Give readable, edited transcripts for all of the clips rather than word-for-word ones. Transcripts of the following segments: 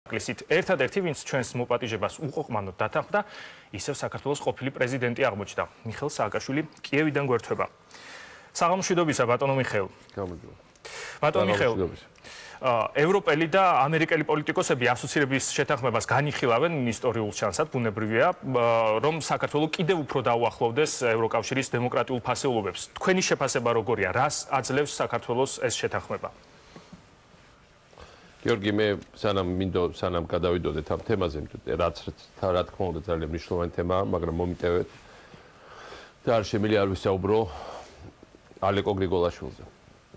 Კლისით ერთადერთი ვინც ჩვენს მოპატიჟებას უყოყმანოდ დათანხმდა, ისევ საქართველოს ყოფილი პრეზიდენტი აღმოჩნდა. მიხეილ სააკაშვილი კიევიდან გვერდება. საღამოშვიდობისა ბატონო მიხეილ. ბატონო მიხეილ. ევროპელი და ამერიკელი პოლიტიკოსები ასოცირების შეთანხმებას განიხილავენ ისტორიულ ჩანსად, ბუნებრივია, რომ საქართველო კიდევ უფრო დაუახლოვდეს ევროკავშირის დემოკრატიულ ფასეულობებს. თქვენი შეფასება როგორია? რას აძლევს საქართველოს ეს შეთანხმება? Გიორგი, მე სანამ გადავიდოდეთ ამ თემაზე, რაც რა თქმა უნდა ძალიან მნიშვნელოვანი თემაა, მაგრამ მომიტევეთ და არ შემიძლია არ ვისაუბრო ალეკო გრიგოლაშვილზე,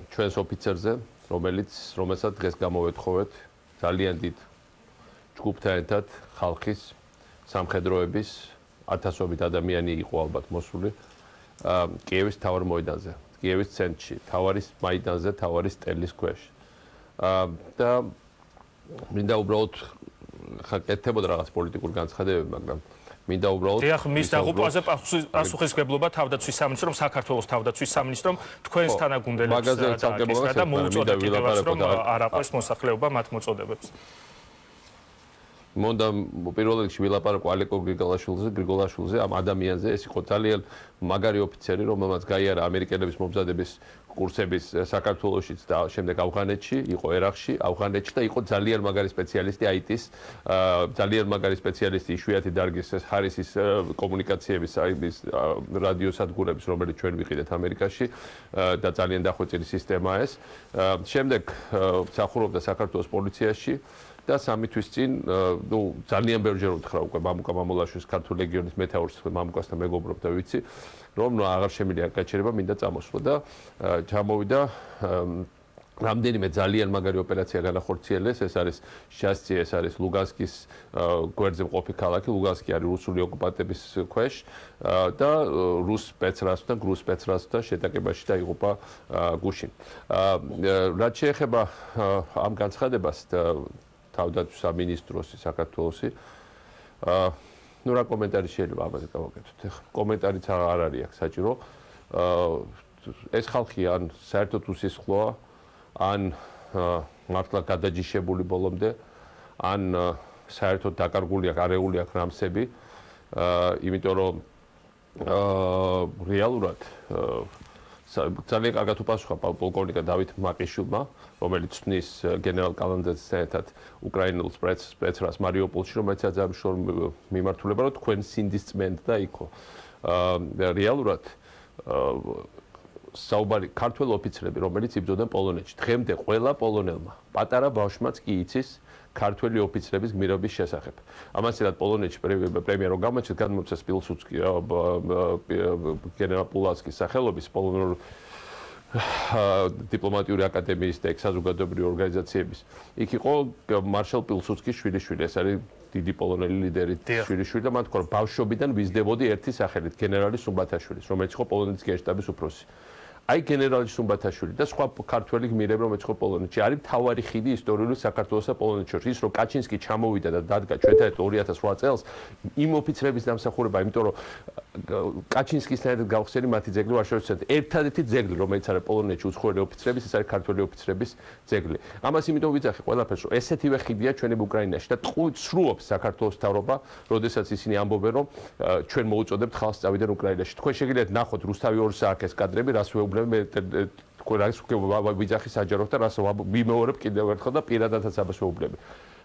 ჩვენს ოფიცერზე, რომელსაც დღეს გამოვეთხოვეთ ძალიან დიდ ჯგუფთან ერთად ხალხის, სამხედროების, ათასობით ადამიანი იყო ალბათ მოსული კიევის მთავარ მოედანზე, კიევის ცენტრში, მთავარის მაიდანზე, მთავარის სტელის ქვეშ. და მინდა უბრალოდ ხაკეთებოდა რაღაც პოლიტიკურ განცხადებები, მაგრამ მინდა უბრალოდ დიახ, მის დაღუპვაზე პასუხისმგებლობა თავდაცვის სამინისტრომ, საქართველოს თავდაცვის სამინისტრომ თქვენს თანაგუნდელებს და მოუწოდა კიდევაც რომ არ აყვეს მოსახლეობა მათ მოწოდებებს. მონდა პირველ რიგში ვილაპარაკო ალეკო გრიგოლაშვილზე, ამ ადამიანზე, ეს იყო ძალიან მაგარი ოფიცერი, რომელმაც გაიარა ამერიკელების მომზადების კურსების საქართველოშიც და შემდეგ ავღანეთში, იყო ერაყში, ავღანეთში და იყო ძალიან მაგარი სპეციალისტი IT-ის, ძალიან მაგარი სპეციალისტი იშვიათი დარგის ჰარისის კომუნიკაციების რადიოსადგურების, რომელიც ჩვენ ვიყიდეთ ამერიკაში და ძალიან დახვეწილი სისტემაა ეს. შემდეგ მსახურობდა საქართველოს პოლიციაში და 3 თვის წინ, ძალიან ბევრჯერ უთხრა უკვე მამუკა მამულაშვილის ქართულ ლეგიონის მეთაურს, მამუკასთან მეგობრობდა, ვიცი, რომ აღარ შემიძლია გაჩერება, მინდა წამოსვლა და ჩამოვიდა რამდენიმე ძალიან მაგარი ოპერაცია განახორციელეს, ეს არის შასცი, ეს არის ლუგანსკის გვერდზე მყოფი ქალაქი, ლუგანსკი არის რუსული ოკუპანტების ქვეშ და რუს სპეცრაზთა, გრუს სპეცრაზთა შეტაკებაში დაიღუპა გუშინ. რაც შეეხება ამ განცხადებას თავდაცვის სამინისტროსი საქართველოსი, რა კომენტარი შეიძლება ამაზე გავაკეთოთ? კომენტარიც არ არის აქ საჭირო. ეს ხალხი ან საერთოდ უსისხლოა, ან მართლა გადაჯიშებული ბოლომდე, ან საერთოდ დაკარგული აქვს, არეული აქვს რამსები, იმიტომ რომ რეალურად ძალიან კარგად უპასუხა პოლკოვნიკა დავით მაკიშვილმა, რომელიც ცნის გენერალ კალანდაძესთან ერთად უკრაინულ სპეცრაზს მარიუპოლში, რომელიც აძამშორ მიმართულება, რომ თქვენ სინდის წმენდა იქო. რეალურად საუბარი ქართველ ოფიცრები, რომელიც იბრძოდნენ პოლონეთში, დღემდე ყველა პოლონელმა, პატარა ბავშვმაც კი იცის ქართველი ოფიცრების გმირობის შესახებ. ამასთანავე პოლონეთში პრემიერო გამოჩნდა გადმოცეს პილსუდსკი, გენერალ პულაცკის სახელობის პოლონურ დიპლომატიური აკადემიის და საზოგადოებრივი ორგანიზაციების. იქ იყო მარშალ პილსუდსკის შვილიშვილი, ეს არის დიდი პოლონელი ლიდერი შვილიშვილი და მათ თქვა, რომ ბავშვობიდან ვიზდებოდი ერთი სახელით, გენერალი სუმბათაშვილის, რომელიც იყო პოლონეთის გენშტაბის უფროსი. აი გენერალი სუმბათაშვილი და სხვა ქართველი გმირები, რომელიც იყო პოლონეთში, არის მთავარი ხიდი ისტორიული საქართველოსა და პოლონეთის შორის. ის რომ კაჩინსკი ჩამოვიდა და დადგა ჩვენთან ერთად 2008 წელს, იმ ოფიცრების დამსახურება, იმიტომ რომ კაჩინსკისთან ერთად გავხსენი მათი ძეგლი ვარშავის ცენტრში. ერთადერთი ძეგლი, რომელიც არის პოლონეთში უცხოელი ოფიცრების, ეს არის ქართველი ოფიცრების ძეგლი. ამას იმიტომ ვიძახი ყველაფერს, რომ ესეთივე ხიდია ჩვენებ უკრაინაში და ტყუილ სრულობს საქართველოს მთავრობა, როდესაც ისინი ამბობენ, რომ ჩვენ მოუწოდებთ ხალხს წავიდნენ უკრაინაში. თქვენ შეგიძლიათ ნახოთ რუსთავი 2 საათის კადრები, რას ვეუბნები მე თქვენ არის ვიძახი საჯაროდ და რას ვიმეორებ კიდევ ერთხელ და პირადადაც ამას ვეუბნები.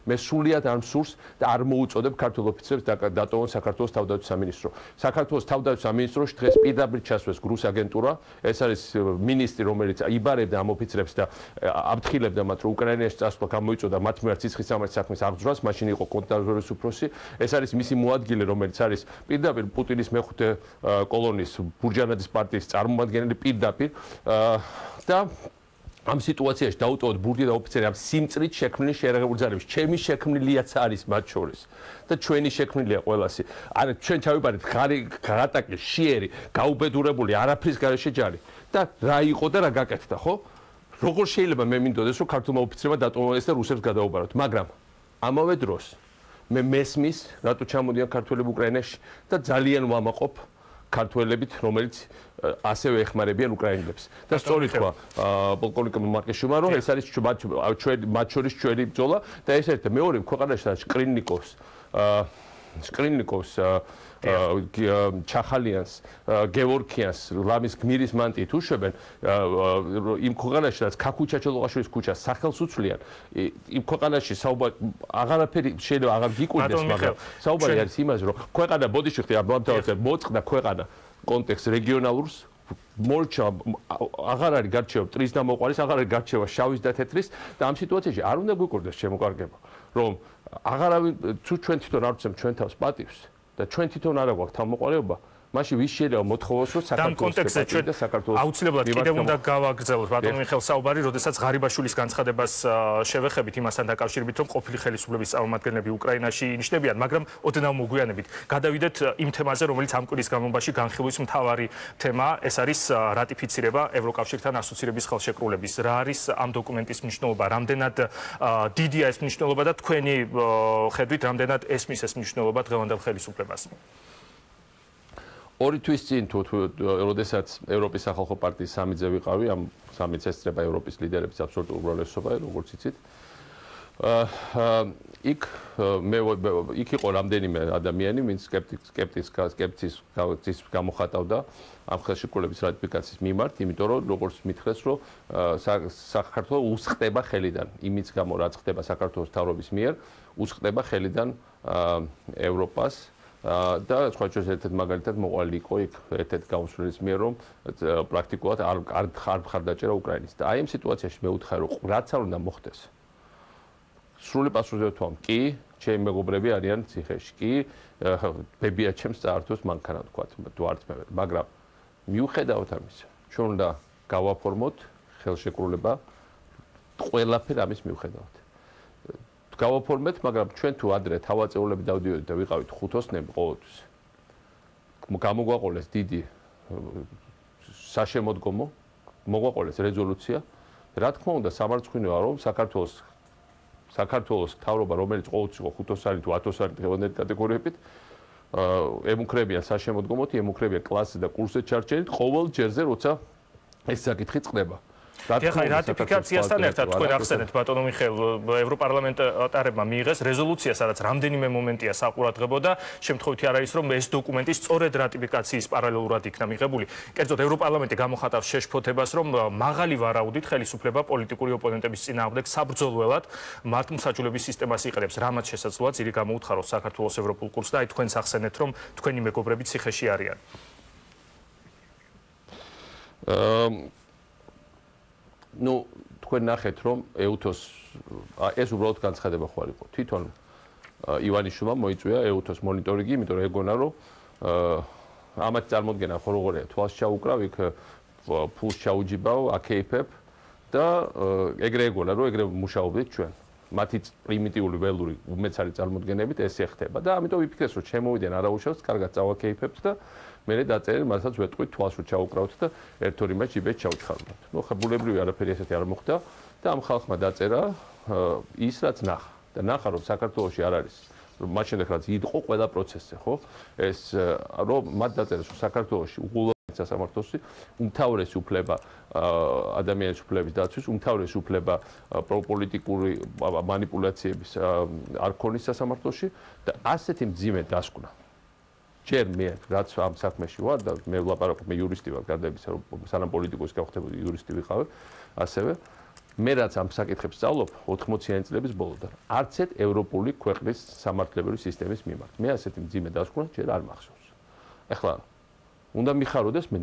მე სულიად არ მსურს და არ მოუწოდებ ქართულ ოფიცრებს დატოვონ საქართველოს თავდაცვის სამინისტრო. საქართველოს თავდაცვის სამინისტროში დღეს პირდაპირ ჩასვეს გრუს აგენტურა, ეს არის მინისტრი, რომელიც იბარებდა ამ ოფიცრებს და აფრთხილებდა მათ, რომ უკრაინაში წასვლა გამოიწოდა მათ მიმართ სისხლის სამართლის საქმის აღძვრას, მაშინ იყო კონტრდაზვერვის უფროსი, ეს არის მისი მოადგილე, რომელიც არის პირდაპირ პუტინის მეხუთე კოლონის ბურჯანაძის პარტიის წარმომადგენელი პირდაპირ და ამ სიტუაციაში დაუტოვოთ ბურდი და ოფიცერი ამ სიმწრით შექმნილი შეერაღებული ძალების, ჩემი შექმნილიაც არის მათ შორის და ჩვენი შექმნილია ყველასი. არა ჩვენ ჩავიბარეთ ღატაკი, შიერი, გაუბედურებული, არაფრის გარეშე ჯარი და რა იყო და რა გაკეთდა, ხო? როგორ შეიძლება მე მინდოდეს, რომ ქართულმა ოფიცრებმა დატოვონ ეს და რუსებს გადაუბაროთ, მაგრამ ამავე დროს მე მესმის, რატო ჩამოდიან ქართველები უკრაინაში და ძალიან ვამაყობ ქართველებით, რომელიც ასევე ეხმარებიან უკრაინელებს. და სწორედ თქვა პოლკოვნიკმა მარკეშოვმა, რომ ეს არის მათ შორის ჩვენი ბრძოლა და ეს ერთ მეორე ქვეყანაში შკრინნიკოვს ჩახალიანს, გევორქიანს, ლამის გმირის მანტიით უშვებენ იმ ქვეყანაში, რაც ქაქუჩაჩელოღაშვილის ქუჩას სახელს უცვლიან. იმ ქვეყანაში აღარაფერი შეიძლება აღარ გიკვირდეს, მაგრამ საუბარი არის იმაზე, რომ ქვეყანა ბოდიში ხდი მოწყდა ქვეყანა კონტექსტ რეგიონალურს მორჩა აღარ არის გარჩევა მტრის და მოყარის, აღარ არის გარჩევა შავის და თეთრის და ამ სიტუაციაში არ უნდა გვიკვირდეს შემოკარგება, რომ აღარავინ თუ ჩვენ თვითონ არ ვცემთ ჩვენ თავს პატივს და ჩვენ თვითონ არ აგვაქვს თავმოყარეობა, მაშინ ვის შეიძლება მოთხოვოს, რომ საქართველოს აუცილებლად კიდევ უნდა გავაგრძელოთ ბატონო მიხეილ საუბარი, როდესაც ღარიბაშვილის განცხადებას შევეხებით იმასთან დაკავშირებით, რომ ყოფილი ხელისუფლების წარმომადგენლები უკრაინაში ინიშნებიან, მაგრამ ოდნავ მოგვიანებით გადავიდეთ იმ თემაზე, რომელიც ამ კვირის განმავლობაში განხილვის მთავარი თემა, ეს არის რატიფიცირება ევროკავშირთან ასოცირების ხელშეკრულების. რა არის ამ დოკუმენტის მნიშვნელობა, რამდენად დიდია ეს მნიშვნელობა და თქვენი ხედვით რამდენად ესმის ეს მნიშვნელობა დღევანდელ ხელისუფლებას? ორი თვის წინ როდესაც ევროპის სახალხო პარტიის სამიძე ვიყავი, ამ სამიც ესწრება ევროპის ლიდერების აბსოლუტურ უმრავლესობა, როგორც იცით. იქ იყო რამდენიმე ადამიანი, ვინც სკეპტიზმის გამოხატავდა ამ ხელშეკრულების რატიფიკაციის მიმართ, იმიტომ რომ როგორც მითხრეს, რომ საქართველოს უსხდება ხელიდან, იმის გამო რაც ხდება საქართველოს მთავრობის მიერ, უსხდება ხელიდან ევროპას და სხვა ჩვენს ერთ-ერთ მაგალითად მოყოლი იყო იქ ერთ-ერთ გაუსვლის მიერ რომ პრაქტიკულად არ მხარდაჭერა უკრაინის და აი ამ სიტუაციაში მე ვუთხარ რომ რაც არ უნდა მოხდეს სრული პასუხი ვთქვამ კი ჩემი მეგობრები არიან ციხეში კი ბებია ჩემს წაართოს მანქანა თქვა თუ არც მე მაგრამ მიუხედავად ამისა ჩვენ უნდა გავაფორმოთ ხელშეკრულება ყველაფერი ამის მიუხედავად გავაფორმეთ, მაგრამ ჩვენ თუ ადრე თავაწეულები დავდივდით და ვიყავით ხუთოსნები ყოველთვის. გამოგვაყოლეს დიდი საშემოდგომო, მოგვაყოლეს რეზოლუცია. რა თქმა უნდა, სამარცხვინოა, რომ საქართველოს მთავრობა, რომელიც ყოველთვის იყო ხუთოსანი თუ ათოსანი დღევანდელი კატეგორიებით, ემუქრებიან საშემოდგომოთ, ემუქრებიან კლასზე და კურსზე ჩარჩენით ყოველ ჯერზე, როცა ეს საკითხი წყდება. რატიფიკაციასთან ერთად თქვენ ახსენეთ ბატონო მიხეილ ევროპარლამენტარებმა მიიღეს რეზოლუცია, სადაც რამდენიმე მომენტია საყურადღებო და შემთხვევითი არ არის რომ ეს დოკუმენტი სწორედ რატიფიკაციის პარალელურად იქნა მიღებული. კერძოდ ევროპარლამენტი გამოხატავს შეშფოთებას, რომ მაღალი ვარაუდით ხელისუფლება პოლიტიკური ოპონენტების წინააღმდეგ საბრძოლველად მართლმსაჯულების სისტემას იყენებს, რამაც შესაძლოა ძირი გამოუთხაროს საქართველოს ევროპულ კურსს და აი თქვენს ახსენეთ რომ თქვენი მეგობრები ციხეში არიან. ნუ თქვენ ნახეთ რომ ეუთოს ეს უბრალოდ განცხადება ხო არ იყო თვითონ ივანიშვილმა მოიწვია ეუთოს მონიტორინგი იმიტომ რომ ეგონა რომ ამათ წარმოდგენა ხო როგორია თვალს ჩაუკრავ იქ ფულს ჩაუჯიბავ აკეიფებ და ეგრე ეგონა რომ ეგრე მუშაობდით ჩვენ მათი პრიმიტიული ველური უმეცარი წარმოდგენებით ეს ეხება და ამიტომ ვიფიქრეს რომ შემოვიდენ არაუშავს კარგად წავაკეიფებთ და მე დაწერე მასაც ვეტყვით თვალს რომ ჩაუკრავთ და ერთ-ორი მათ ჯიბეში ჩაუჩხარდათ. ნუ ხებულებრივი არაფერი ესეთი არ მოხდა და ამ ხალხმა დაწერა ის რაც ნახა და ნახა რომ საქართველოში არ არის რომ მათ შემდეგ რაც იყო ყველა პროცესზე ხო ეს რომ მათ დაწერეს რომ საქართველოში უგულოებით სასამართლოში უმთავრესი უფლება ადამიანის უფლების დაცვის უმთავრესი უფლება პოლიტიკური მანიპულაციების არ ქონის სასამართლოში და ასეთი მძიმე დასკვნა ჯერ მე რაც ამ საქმეში ვარ და მე ვლაპარაკობ მე იურისტი ვარ გარდაებისა რომ სანამ პოლიტიკოსი გავხდებოდი იურისტი ვიყავი ასევე მე რაც ამ საკითხებს სწავლობ 80-იანი წლების ბოლოდან არც ერთ ევროპული ქვეყნის სამართლებრივი სისტემის მიმართ მე ასეთი მძიმე დასკვნა ჯერ არ მახსოვს ეხლა უნდა მიხაროდეს მე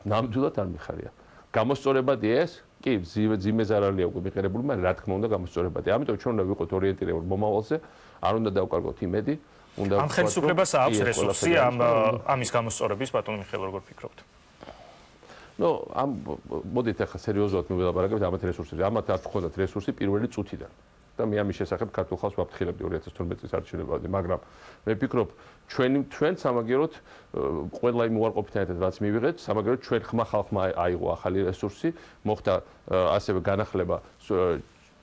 ნამდვილად არ მიხარია გამოსწორებადია ეს კი ძიმე ზარალია უკვე მიყერებული მაგრამ რა თქმა უნდა გამოსწორებადია ამიტომ ჩვენ უნდა ვიყოთ ორიენტირებული მომავალზე არ უნდა დავკარგოთ იმედი ამ ხელისუფლებას აქვს რესურსი ამის გამოსწორების ბატონო მიხეილ როგორ ფიქრობთ? ნუ ამ მოდით ახლა სერიოზულად მივილაპარაკებთ ამათ რესურსებზე. ამათ არ გქონდათ რესურსი პირველი წუთიდან. და მე ამის შესახებ ქართულ ხალხს ვაფრთხილებდი 2012 წლის არჩევნებამდე, მაგრამ მე ვფიქრობ ჩვენ სამაგეროთ ყველა იმ უარყოფითთან ერთად რაც მივიღეთ, სამაგეროთ ჩვენ ხმა ხალხმა აიღო ახალი რესურსი, მოხდა ასევე განახლება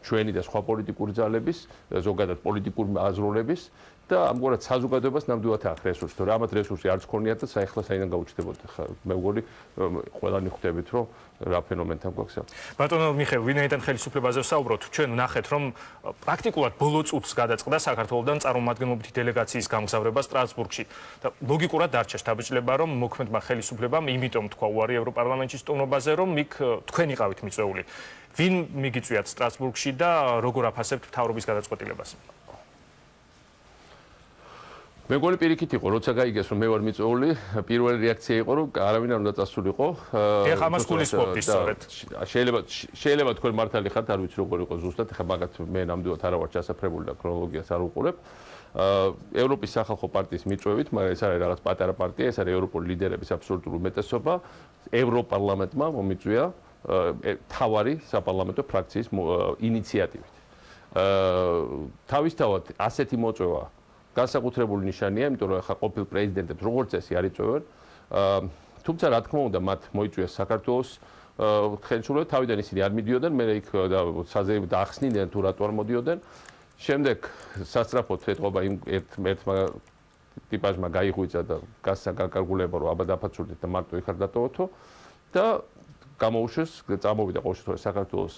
ჩვენი და სხვა პოლიტიკური ძალების, ზოგადად პოლიტიკური აზროვნების და ამგვარად საზოგადოებას ნამდვილად აქვს რესურსი. თორე ამათ რესურსი არც ქონიათ და საერთოდ საიდან გაუჩნდებოდა. მე მგონი ყველანი ხვდებით, რომ რა ფენომენთან გვაქვს. ბატონო მიხეილ, ვინაიდან ხელისუფლებაზე ვსაუბრობთ, ჩვენ ვნახეთ, რომ პრაქტიკულად ბოლო წუთს გადაწყდა საქართველოსთან წარმომადგენლობითი დელეგაციის გამგზავრება სტრასბურგში და ლოგიკურად დარჩა შთაბეჭდილება, რომ მოქმედმა ხელისუფლებამ იმიტომ თქვა უარი ევროპარლამენტში სტუმრობაზე, რომ იქ თქვენ იყავით მიწვეული. ვინ მიგიწვიათ სტრასბურგში და როგორ აფასებთ მთავრობის გადაწყვეტილებას? მე მგონი პირიქით იყო, როცა გაიგეს რომ მე ვარ მიწვეული, პირველი რეაქცია იყო, რომ არავინ არ უნდა წასულიყო. ეხლა ამას გულისხმობთ სწორედ. შეიძლება თქვენ მართალი ხართ, არ ვიცი როგორ იყო ზუსტად, ეხლა მაგათ მე ნამდვილად არ ვარ ჩასაფრებული და ქრონოლოგიას არ ვუყურებ. ევროპის სახალხო პარტიის მიწვევით, მაგრამ ეს არის რაღაც პატარა პარტია, ეს არის ევროპული ლიდერების აბსოლუტური უმეტესობა, ევროპარლამენტმა მომიწვია თავარი საპარლამენტო ფრაქციის ინიციატივით. თავისთავად ასეთი მოწვევა განსაკუთრებული ნიშანია, იმიტომ რომ ახლა ყოფილ პრეზიდენტებს როგორც წესი არ იწვევენ. თუმცა რა თქმა უნდა, მათ მოიწვიეს საქართველოს ხელისუფლება, თავიდან ისინი არ მიდიოდნენ, მე იქ საზეიმო დაახსნიდნენ თუ რატო არ მოდიოდნენ. შემდეგ სასწრაფოდ ეთყობა იმ ერთმა ტიპაჟმა გაიღვიძა და გასაგაკარგულება რომ აბა დაფაცულდეთ და მარტო იქ არ დატოვოთო და გამოუშვეს, წამოვიდა ყოველ შემთხვევაში საქართველოს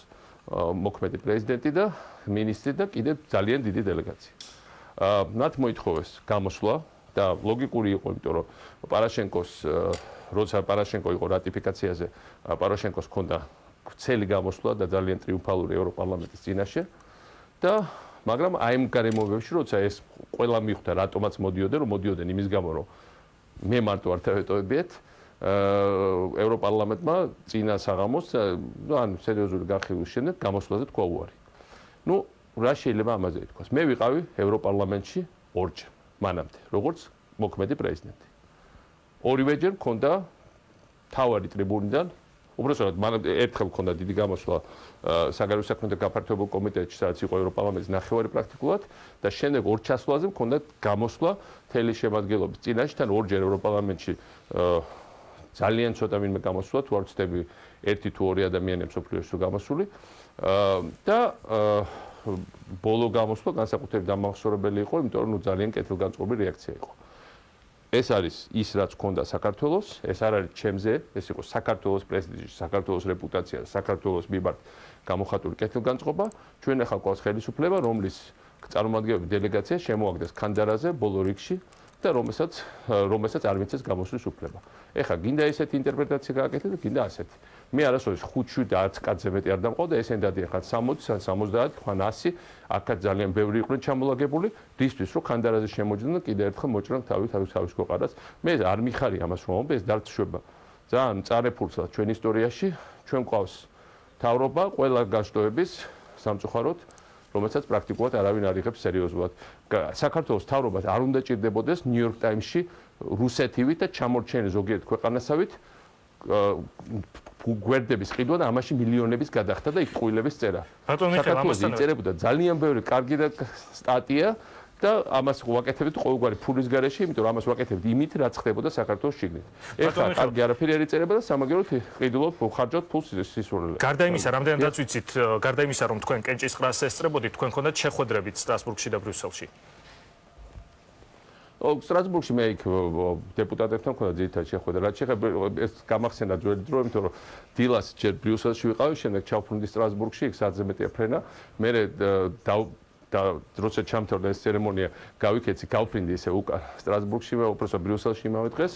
მოქმედი პრეზიდენტი და მინისტრი და კიდევ ძალიან დიდი დელეგაცია. მათ მოითხოვეს გამოსვლა და ლოგიკური იყო, იმიტომ რომ პარაშენკოს როცა პარაშენკო იყო რატიფიკაციაზე, პარაშენკოს ჰქონდა ვრცელი გამოსვლა და ძალიან ტრიუმფალური ევროპარლამენტის წინაშე და მაგრამ აი ამ გარემოებებში, როცა ეს ყველა მიხვდა, რატომაც მოდიოდნენ, რომ მოდიოდნენ იმის გამო, რომ მე მარტო არ დავეტოვებიეთ, ევროპარლამენტმა წინა საღამოს, ანუ სერიოზული განხილვის შემდეგ გამოსვლაზე თქვა უარი. ნუ რა შეიძლება ამაზე ითქვას? მე ვიყავი ევროპარლამენტში ორჯერ, მანამდე, როგორც მოქმედი პრეზიდენტი. ორივეჯერ მქონდა თავარი ტრიბუნიდან, უბრალოდ მანამდე ერთხელ მქონდა დიდი გამოსვლა საგარეო საქმეთა გაფართოებულ კომიტეტში, სადაც იყო ევროპარლამენტის ნახევარი პრაქტიკულად და შემდეგ ორ ჩასვლაზე მქონდა გამოსვლა მთელი შემადგენლობის წინაშე, თან ორჯერ ევროპარლამენტში ძალიან ცოტა ვინმე გამოსვლა, თუ არ ვცდები, ერთი თუ ორი ადამიანი მსოფლიოში გამოსული და ბოლო გამოსვლა განსაკუთრებით დამახსოვრებელი იყო, იმიტომ რომ ძალიან კეთილგანწყობი რეაქცია იყო. ეს არის ის, რაც ჰქონდა საქართველოს, ეს არ არის ჩემზე, ეს იყო საქართველოს პრესტიჟი, საქართველოს რეპუტაცია, საქართველოს მიმართ გამოხატული კეთილგანწყობა. ჩვენ ახლა გვაქვს ხელისუფლება, რომლის წარმომადგენლები დელეგაცია შემოაგდეს ქანდარაზე ბოლო რიგში და რომელსაც არ მიცეს გამოსვლის უფლება. ეხლა გინდა ესეთი ინტერპრეტაცია გააკეთეთ და გინდა ასეთი. მე არასოდეს 5-7 კაცზე მეტი არ დამყავდა, ესენი დადიახათ 60, ან 70, ხან 100, აქაც ძალიან ბევრი იყვნენ ჩამოლაგებული, რისთვის რომ ქანდარაზე შემოჯდნენ და კიდევ ერთხელ მოჭრან თავის გვეყარას. მე არ მიხარი ამას რომ ეს დარწმუნება ძალიან წარებულსა ჩვენ ისტორიაში, ჩვენ ყავს თავრობა ყველა განშტოების სამწუხაროდ, რომელსაც პრაქტიკულად არავინ არ იღებს სერიოზულად. საქართველოს თავრობას არ უნდა ჭირდებოდეს ნიუ-იორკ ტაიმსში რუსეთივით და ჩამორჩენილი ზოგიერთ ქვეყანასავით გვერდების ყიდვა და ამაში მილიონების გადახდა და იქ ყვილების წერა. საქართველოს იწერებოდა ძალიან ბევრი კარგი და სტატია და ამას ვაკეთებთ ყოველგვარი ფულის გარეშე, იმიტომ რომ ამას ვაკეთებთ იმით, რაც ხდებოდა საქართველოს შიგნით. ეხლა კარგი არაფერი არ იწერება და სამაგეროდ ყიდულობ ხარჯავთ ფულს სისურველი. გარდა იმისა, რამდენადაც ვიცით, გარდა იმისა, რომ თქვენ კენჭისყრას ესწრებოდით, თქვენ ქონდათ შეხვედრებით სტრასბურგში და ბრიუსელში. სტრასბურგში მე იქ დეპუტატებთან მქონდა ძირითადად შეხვედრა. რაც შეეხება ეს გამახსენდა ძველი დრო, იმიტომ რომ დილას ჯერ ბრიუსელში ვიყავი, შემდეგ ჩავფრინდი სტრასბურგში, იქ საათზე მეტია ფრენა. მე და როცა ჩამთავრდა ეს ცერემონია, გავიქეცი, გავფრინდი ისე უკან სტრასბურგში, უბრალოდ ბრიუსელში იმავე დღეს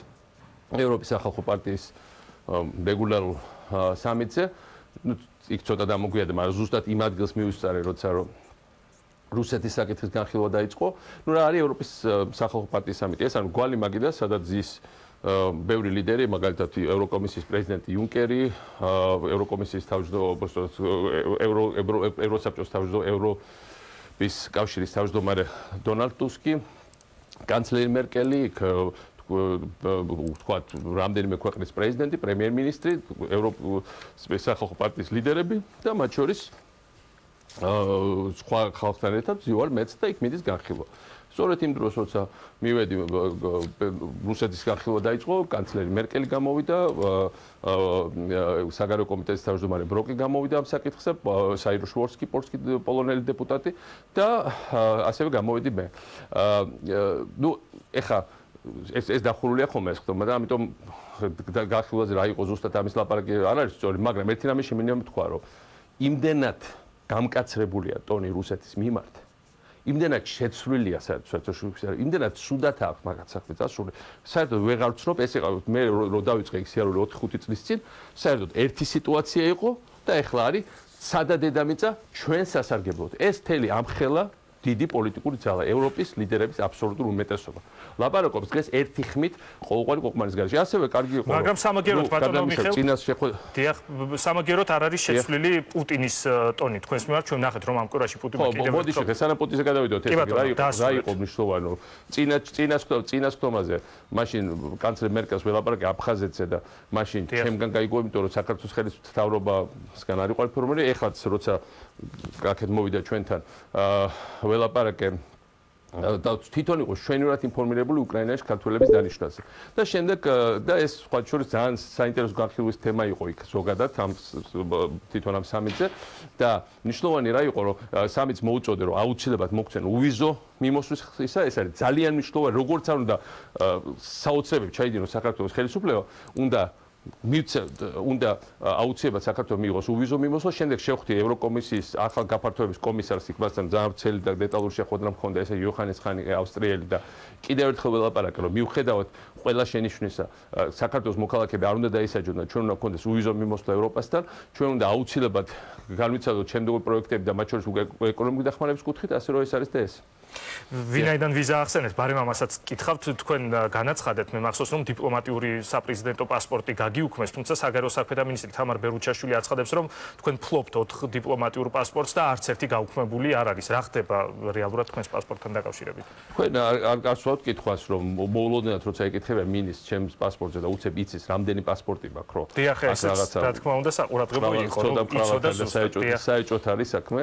ევროპის სახალხო პარტიის რეგულარულ სამიტზე. იქ ცოტა დამოგვიადა, მაგრამ ზუსტად იმ ადგილს მივისწარე, როცა რუსეთის საკითხის განხილვა დაიწყო. ნუ რა არის ევროპის სახალხო პარტიის სამიტი? ეს არის გვალი მაგიდა, სადაც ზის ბევრი ლიდერი, მაგალითად ევროკომისიის პრეზიდენტი იუნკერი, ევროკომისიის თავმჯდომარე, ევროსაბჭოს თავმჯდომარე, ევროპის კავშირის თავმჯდომარე დონალდ ტუსკი, კანცლერი მერკელი, თქვათ რამდენიმე ქვეყნის პრეზიდენტი, პრემიერ-მინისტრი, ევროპის სახალხო პარტიის ლიდერები და მათ შორის სხვა ხალხთან ერთად ვზივარ მეც და იქ მიდის განხილვა. სწორედ იმ დროს, როცა მივედი რუსეთის განხილვა დაიწყო, კანცლერი მერკელი გამოვიდა, საგარეო კომიტეტის თავმჯდომარე ბროკი გამოვიდა ამ საკითხზე, საიროშ-ვორსკი, პოლონელი დეპუტატი და ასევე გამოვიდი მე. ნუ ეხა ეს დახურულია ხოლმე ეს ხტომა და ამიტომ განხილვაზე რა იყო ზუსტად ამის ლაპარაკი არ არის სწორი, მაგრამ ერთი რამე შემინდა თქვა, რომ იმდენად გამკაცრებულია ტონი რუსეთის მიმართ, იმდენად შეცვლილია საერთაშორისო, იმდენად სუდათ აქვს მაგათ საქმე დასული. საერთოდ ვეღარ ვცნობ, ეს იყო მე რო დავიწყე იქ სიარული 4-5 წლის წინ, საერთოდ ერთი სიტუაცია იყო და ეხლა არის სადა დედამიწა ჩვენ სასარგებლოდ. ეს თელი ამხელა დიდი პოლიტიკური ძალა, ევროპის ლიდერების აბსოლუტურ უმეტესობა. ლაპარაკობს დღეს ერთი ხმით ყოველგვარი ყოყმანის გარეშე. ასევე კარგი იყო. მაგრამ სამაგეროთ ბატონო მიხეილ. წინას დიახ, სამაგეროთ არ არის შეცვლილი პუტინის ტონი. თქვენს მიმართ ჩვენ ნახეთ რომ ამ კვირაში პუტინმა კიდევ მოდი შეგე, სანამ პუტინზე გადავიდოთ ეს რა იყო მნიშვნელოვანი, რომ წინას ხტომაზე, მაშინ კანცლერ მერკელს ველაპარაკე აფხაზეთზე და მაშინ ჩემგან გაიგო, იმიტომ რომ საქართველოს ხელისმთავრობასგან არ იყო ინფორმირებული, ეხლაც როცა აქეთ მოვიდა ჩვენთან ველაპარაკე და თვითონ იყო შვენივრად ინფორმირებული უკრაინაში ქართველების დანიშვნაზე. და შემდეგ და ეს სხვა შორის ძალიან საინტერესო განხილვის თემა იყო იქ ზოგადად ამ თვითონ ამ სამიტზე და მნიშვნელოვანი რა იყო რომ სამიტს მოუწოდე რომ აუცილებლად მოქცენ უვიზო მიმოსვლის ისა ეს არის ძალიან მნიშვნელოვანი როგორც არ უნდა საოცრებით ჩაიდინოს საქართველოს ხელისუფლება უნდა აუცილებლად საქართველოს მიიღოს უვიზო მიმოსვლა, შემდეგ შევხვდი ევროკომისიის ახალ გაფართოების კომისარს, იქ მასთან ძალიან ვრცელი და დეტალური შეხვედრა მქონდა, ესე იოჰანეს ხანი ავსტრიელი და კიდევ ერთხელ ველაპარაკე, რომ მიუხედავად ყველა შენიშვნისა, საქართველოს მოქალაქეები არ უნდა დაისაჯონ და ჩვენ უნდა გქონდეს უვიზო მიმოსვლა ევროპასთან, ჩვენ უნდა აუცილებლად განვიცადოთ შემდეგი პროექტები და მათ შორის ეკონომიკური დახმარების კუთხით, ასე რომ ეს არის და ეს. ვინაიდან ვიზა ახსენეთ, ბარემ ამასაც კითხავთ, თქვენ განაცხადეთ, მე მახსოვს რომ დიპლომატიური საპრეზიდენტო პასპორტი გაგიუქმეს, თუმცა საგარეო საქმეთა მინისტრი თამარ ბერუჩაშვილი აცხადებს, რომ თქვენ ფლობთ 4 დიპლომატიურ პასპორტს და არც ერთი გაუქმებული არ არის. რა ხდება რეალურად თქვენს პასპორტთან დაკავშირებით? თქვენ არ გასვათ კითხვას, რომ მოულოდნელად როცა ეკითხება მინისტრს ჩემს პასპორტზე და უცებ იცის, რამდენი პასპორტი მაქვს, რო? დიახ, ესეც რა თქმა უნდა საყურადღებო იყო, რომ იცოდა ზუსტად. საეჭვოდ არის საქმე.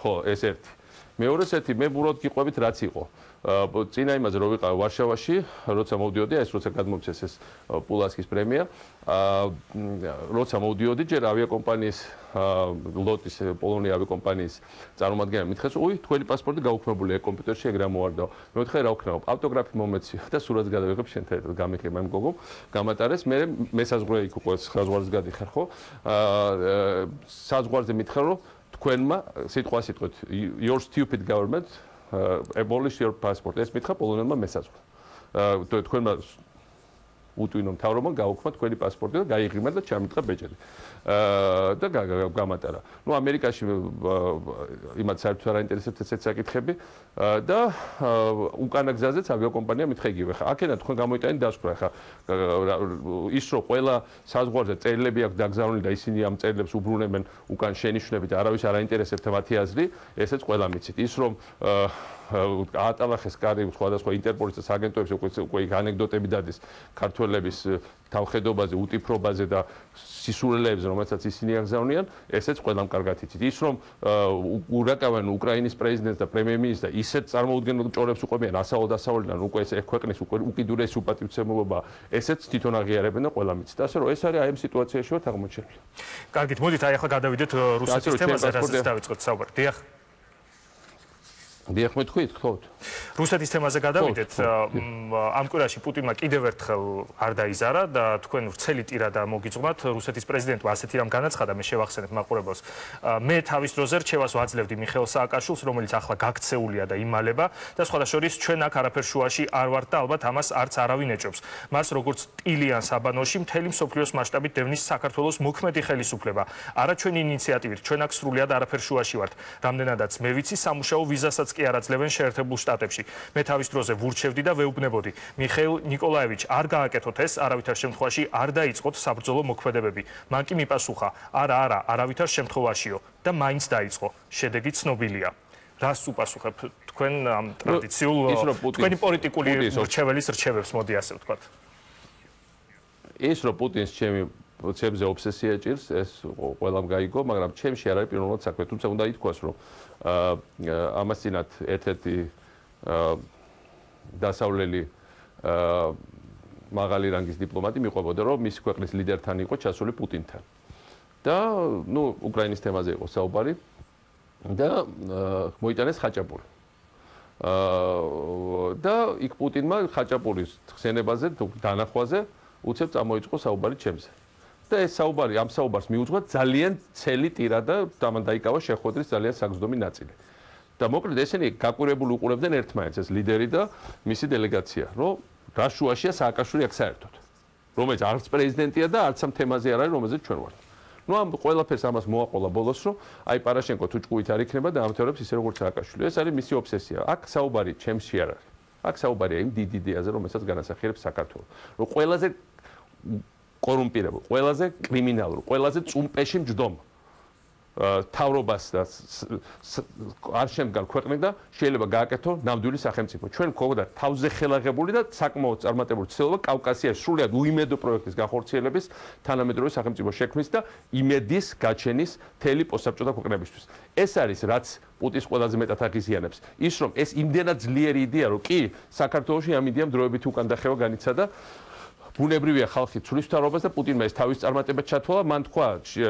ხო, ეს ერთი. მეორეს ერთი მე ბუროთ გიყვებით რაც იყო. წინა იმაზე რომ ვიყავ ვარშავაში, როცა მოვდიოდი, ეს როცა გადმომცეს ეს პულასკის პრემია, როცა მოვდიოდი, ჯერ ავიაკომპანიის ლოტის პოლონური ავიაკომპანიის წარმომადგენელი მითხეს, "უი, თქვენი პასპორტი გაუქმებულია კომპიუტერში, ეგ რა მოარდაო?" მე ვთქე რა ვქნაო, ავტოგრაფი მომეციო და სურათს გადავიღებ შენთან ერთად, გამიქრება იმ გოგომ, გამატარეს, მე საზღვარი იქ უკვე საზღვარს გადიხარ ხო? საზღვარზე მითხრა რომ თქვენმა სიტყვით your stupid government abolish your passport ეს მითხრა პოლონელმა მესაზღვრა. თქვენმა უტვინო მთავრობამ გაუქმა თქვენი პასპორტი და გაიღრიმა და ჩამიტყა ბეჭედი. და გამატარა. ნუ ამერიკაში იმათ საერთოდ არ აინტერესებთ ესეც საკითხები და უკანა გზაზეც ავიაკომპანია მითხა იგივე. ხა აქედან თქვენ გამოიტანეთ დასკვრა. ხა ის რომ ყველა საზღვარზე წერილები აქვს დაგზავნილი და ისინი ამ წერილებს უბრუნებენ უკან შენიშვნებით არავის არ აინტერესებთ მათი აზრი, ესეც ყველა მიცით. ის რომ აატალახეს კარი სხვადასხვა ინტერპოლის და საგენტოებს უკვე იქ ანეკდოტები დადის ქართველების თავხედობაზე, უტიფრობაზე და სისულელეებზე, რომელსაც ისინი აღზავნიან, ესეც ყველამ კარგად იცით. ის რომ ურაკავენ უკრაინის პრეზიდენტს და პრემიერ-მინისტრს და ისეთ წარმოუდგენელ ჭორებს უყობიან ასავალ-დასავლიდან უკვე ეს ქვეყნის უკიდურესი უპატივცემულობა, ესეც თვითონ აღიარებენ და ყველა მიცით. ასე რომ ეს არის აი ამ სიტუაციაში ვართ აღმოჩენილი. კარგით, მოდით აი ახლა გადავიდეთ რუსეთის თემაზე, რასაც დავიწყოთ საუბარი. დიახ. დიახ, მეთქვით, გთხოვთ. რუსეთის თემაზე გადავიდეთ. ამ კვირაში პუტინმა კიდევ ერთხელ არ დაიზარა და თქვენ ვრცელი ტირადა მოგიწვნათ რუსეთის პრეზიდენტმა ასეთი რამ განაცხადა, მე შევახსენებ მაყურებელს. მე თავის დროზე რჩევას ვაძლევდი მიხეილ სააკაშვილს, რომელიც ახლა გაქცეულია და იმალება და სხვადასხვა ჩვენ აქ არაფერ შუაში არ ვართ და ალბათ ამას არც არავინ ეჭობს. მას როგორც ტილიან საბანოში მთელი მსოფლიოს მასშტაბით დევნის საქართველოს მოქმედი ხელისუფლება. არა ჩვენი ინიციატივით, ჩვენ აქ სრულიად არაფერ შუაში ვართ. რამდენადაც მე ვიცი, სამუშაო ვიზასაც კი არ აძლევენ შეერთებულ შტატებში. მე თავის დროზე ვურჩევდი და ვეუბნებოდი, მიხეილ ნიკოლაევიჩ, არ გააკეთოთ ეს, არავითარ შემთხვევაში არ დაიწყოთ საბრძოლო მოქმედებები. მან კი მიპასუხა, არა, არავითარ შემთხვევაშიო და მაინც დაიწყო. შედეგი ცნობილია. რას უპასუხებ თქვენ ამ ტრადიციულ თქვენი პოლიტიკური მრჩეველის რჩევებს, მოდი ასე ვთქვათ. ის რომ პუტინს ჩემი ჩემზე ობსესია ჭირს, ეს ყველამ გაიგო, მაგრამ ჩემში არ არის პირველად საქმე. თუმცა უნდა ითქვას, რომ ამას წინათ ერთ-ერთი დასავლელი მაღალი რანგის დიპლომატი მიყვებოდა, რომ მისი ქვეყნის ლიდერთან იყო ჩასული პუტინთან. და უკრაინის თემაზე იყო საუბარი და მოიტანეს ხაჭაპური. და იქ პუტინმა ხაჭაპურის ხსენებაზე, დანახვაზე უცებ წამოიწყო საუბარი ჩემზე. და ეს საუბარი, ამ საუბარს მიუძღვა ძალიან ცელი ტირა და ამან დაიკავა შეხვედრის ძალიან საგრძნობი ნაწილი. და მოკლედ ესენი გაკვირებული უყურებდნენ ერთმანეთს, ეს ლიდერი და მისი დელეგაცია, რომ რა შუაშია სააკაშვილი აქ საერთოდ. რომელიც არც პრეზიდენტია და არც ამ თემაზე არ არის, რომელზეც ჩვენ ვართ. ამ ყველაფერს ამას მოაყოლა ბოლოს, რომ აი პარაშენკო თუ ჭკუით არ იქნება და ამთავრებს ისე როგორც სააკაშვილი. ეს არის მისი ობსესია. აქ საუბარი ჩემში არ არის. აქ საუბარია იმ დიდ იდეაზე, რომელსაც განასახიერებს საქართველოს. რომ ყველაზე კორუმპირებულ, ყველაზე კრიმინალურ, ყველაზე წუმპეში მჯდომ თავრობას და არ შემდგარ ქვეყნები და შეიძლება გააკეთო ნამდვილი სახელმწიფო. ჩვენ გვქონდა თავზე ხელაღებული და საკმაოდ წარმატებული ცდილობა კავკასიაში სრულიად უიმედო პროექტის განხორციელების, თანამედროვე სახელმწიფო შექმნის და იმედის გაჩენის მთელი პოსტსაბჭოთა ქვეყნებისთვის. ეს არის რაც პუტინს ყველაზე მეტად აღიზიანებს. ის რომ ეს იმდენად ძლიერი იდეა, რომ კი საქართველოში ამ იდეამ დროებით უკან დახევა განიცადა. ბუნებრივია ხალხი ცვლის მთავრობას და პუტინმა ეს თავის წარმატება ჩათვალა, მან თქვა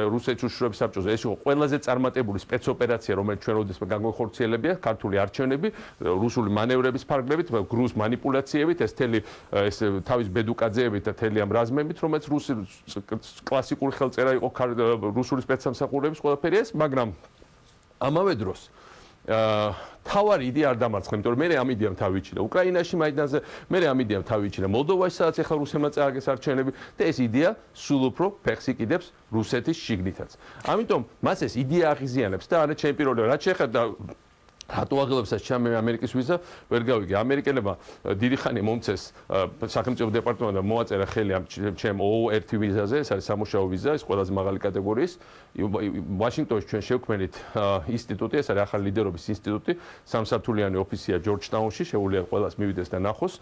რუსეთის უშიშროების საბჭოზე, ეს იყო ყველაზე წარმატებული სპეცოპერაცია, რომელიც ჩვენ როდესმე განხორციელებია, ქართული არჩევნები, რუსული მანევრების ფარგლებით, გრუს манипуляციებით, ეს თელი ეს თავის ბედუკაძეებით და თელი ამ რაზმებით, რომელიც კლასიკური ხელწერა იყო რუსული სპეცსამსახურების ყველაფერი ეს, მაგრამ ამავე დროს თავარი იდეა არ დამარცხა, იმიტომ რომ მე ამ იდეამ თავი იჩინა უკრაინაში მაიდანზე, მე ამ იდეამ თავი იჩინა მოლდოვაში, სადაც ახლა რუსებმა წააგეს არჩევნები და ეს იდეა სულ უფრო ფეხს იკიდებს რუსეთის შიგნითაც. ამიტომ მას ეს იდეა აღიზიანებს და არა ჩემი პირველი რაც შეეხება რატო აღელებსაც ჩემი ამერიკის ვიზა ვერ გავიგე. ამერიკელებმა დიდი ხანი მომწეს სახელმწიფო დეპარტამენტმა მოაწერა ხელი ამ ჩემ O1 ვიზაზე, ეს არის სამუშაო ვიზა, ეს ყველაზე მაღალი კატეგორიის. ვაშინგტონში ჩვენ შევქმნით ინსტიტუტი, ეს არის ახალი ლიდერობის ინსტიტუტი, სამსართულიანი ოფისია ჯორჯტაუნში, შეუძლია ყველას მივიდეს და ნახოს.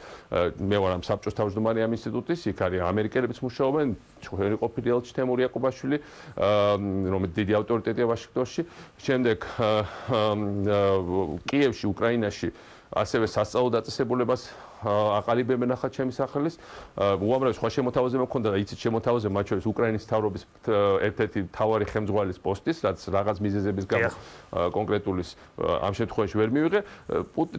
მე ვარ ამ საბჭოს თავმჯდომარე ამ ინსტიტუტის, იქ არის ამერიკელებიც მუშაობენ, ჩვენი ყოფილი ელჩი თემური იაკობაშვილი, რომელიც დიდი ავტორიტეტია ვაშინგტონში. შემდეგ კიევში, უკრაინაში ასევე სასწავლო დაწესებულებას აყალიბებენ ახლა ჩემი სახელის. უამრავი სხვა შემოთავაზება მქონდა და იცით შემოთავაზება მათ შორის უკრაინის მთავრობის ერთ-ერთი მთავარი ხელმძღვანელის პოსტის, რაც რაღაც მიზეზების გამო კონკრეტულის ამ შემთხვევაში ვერ მივიღე.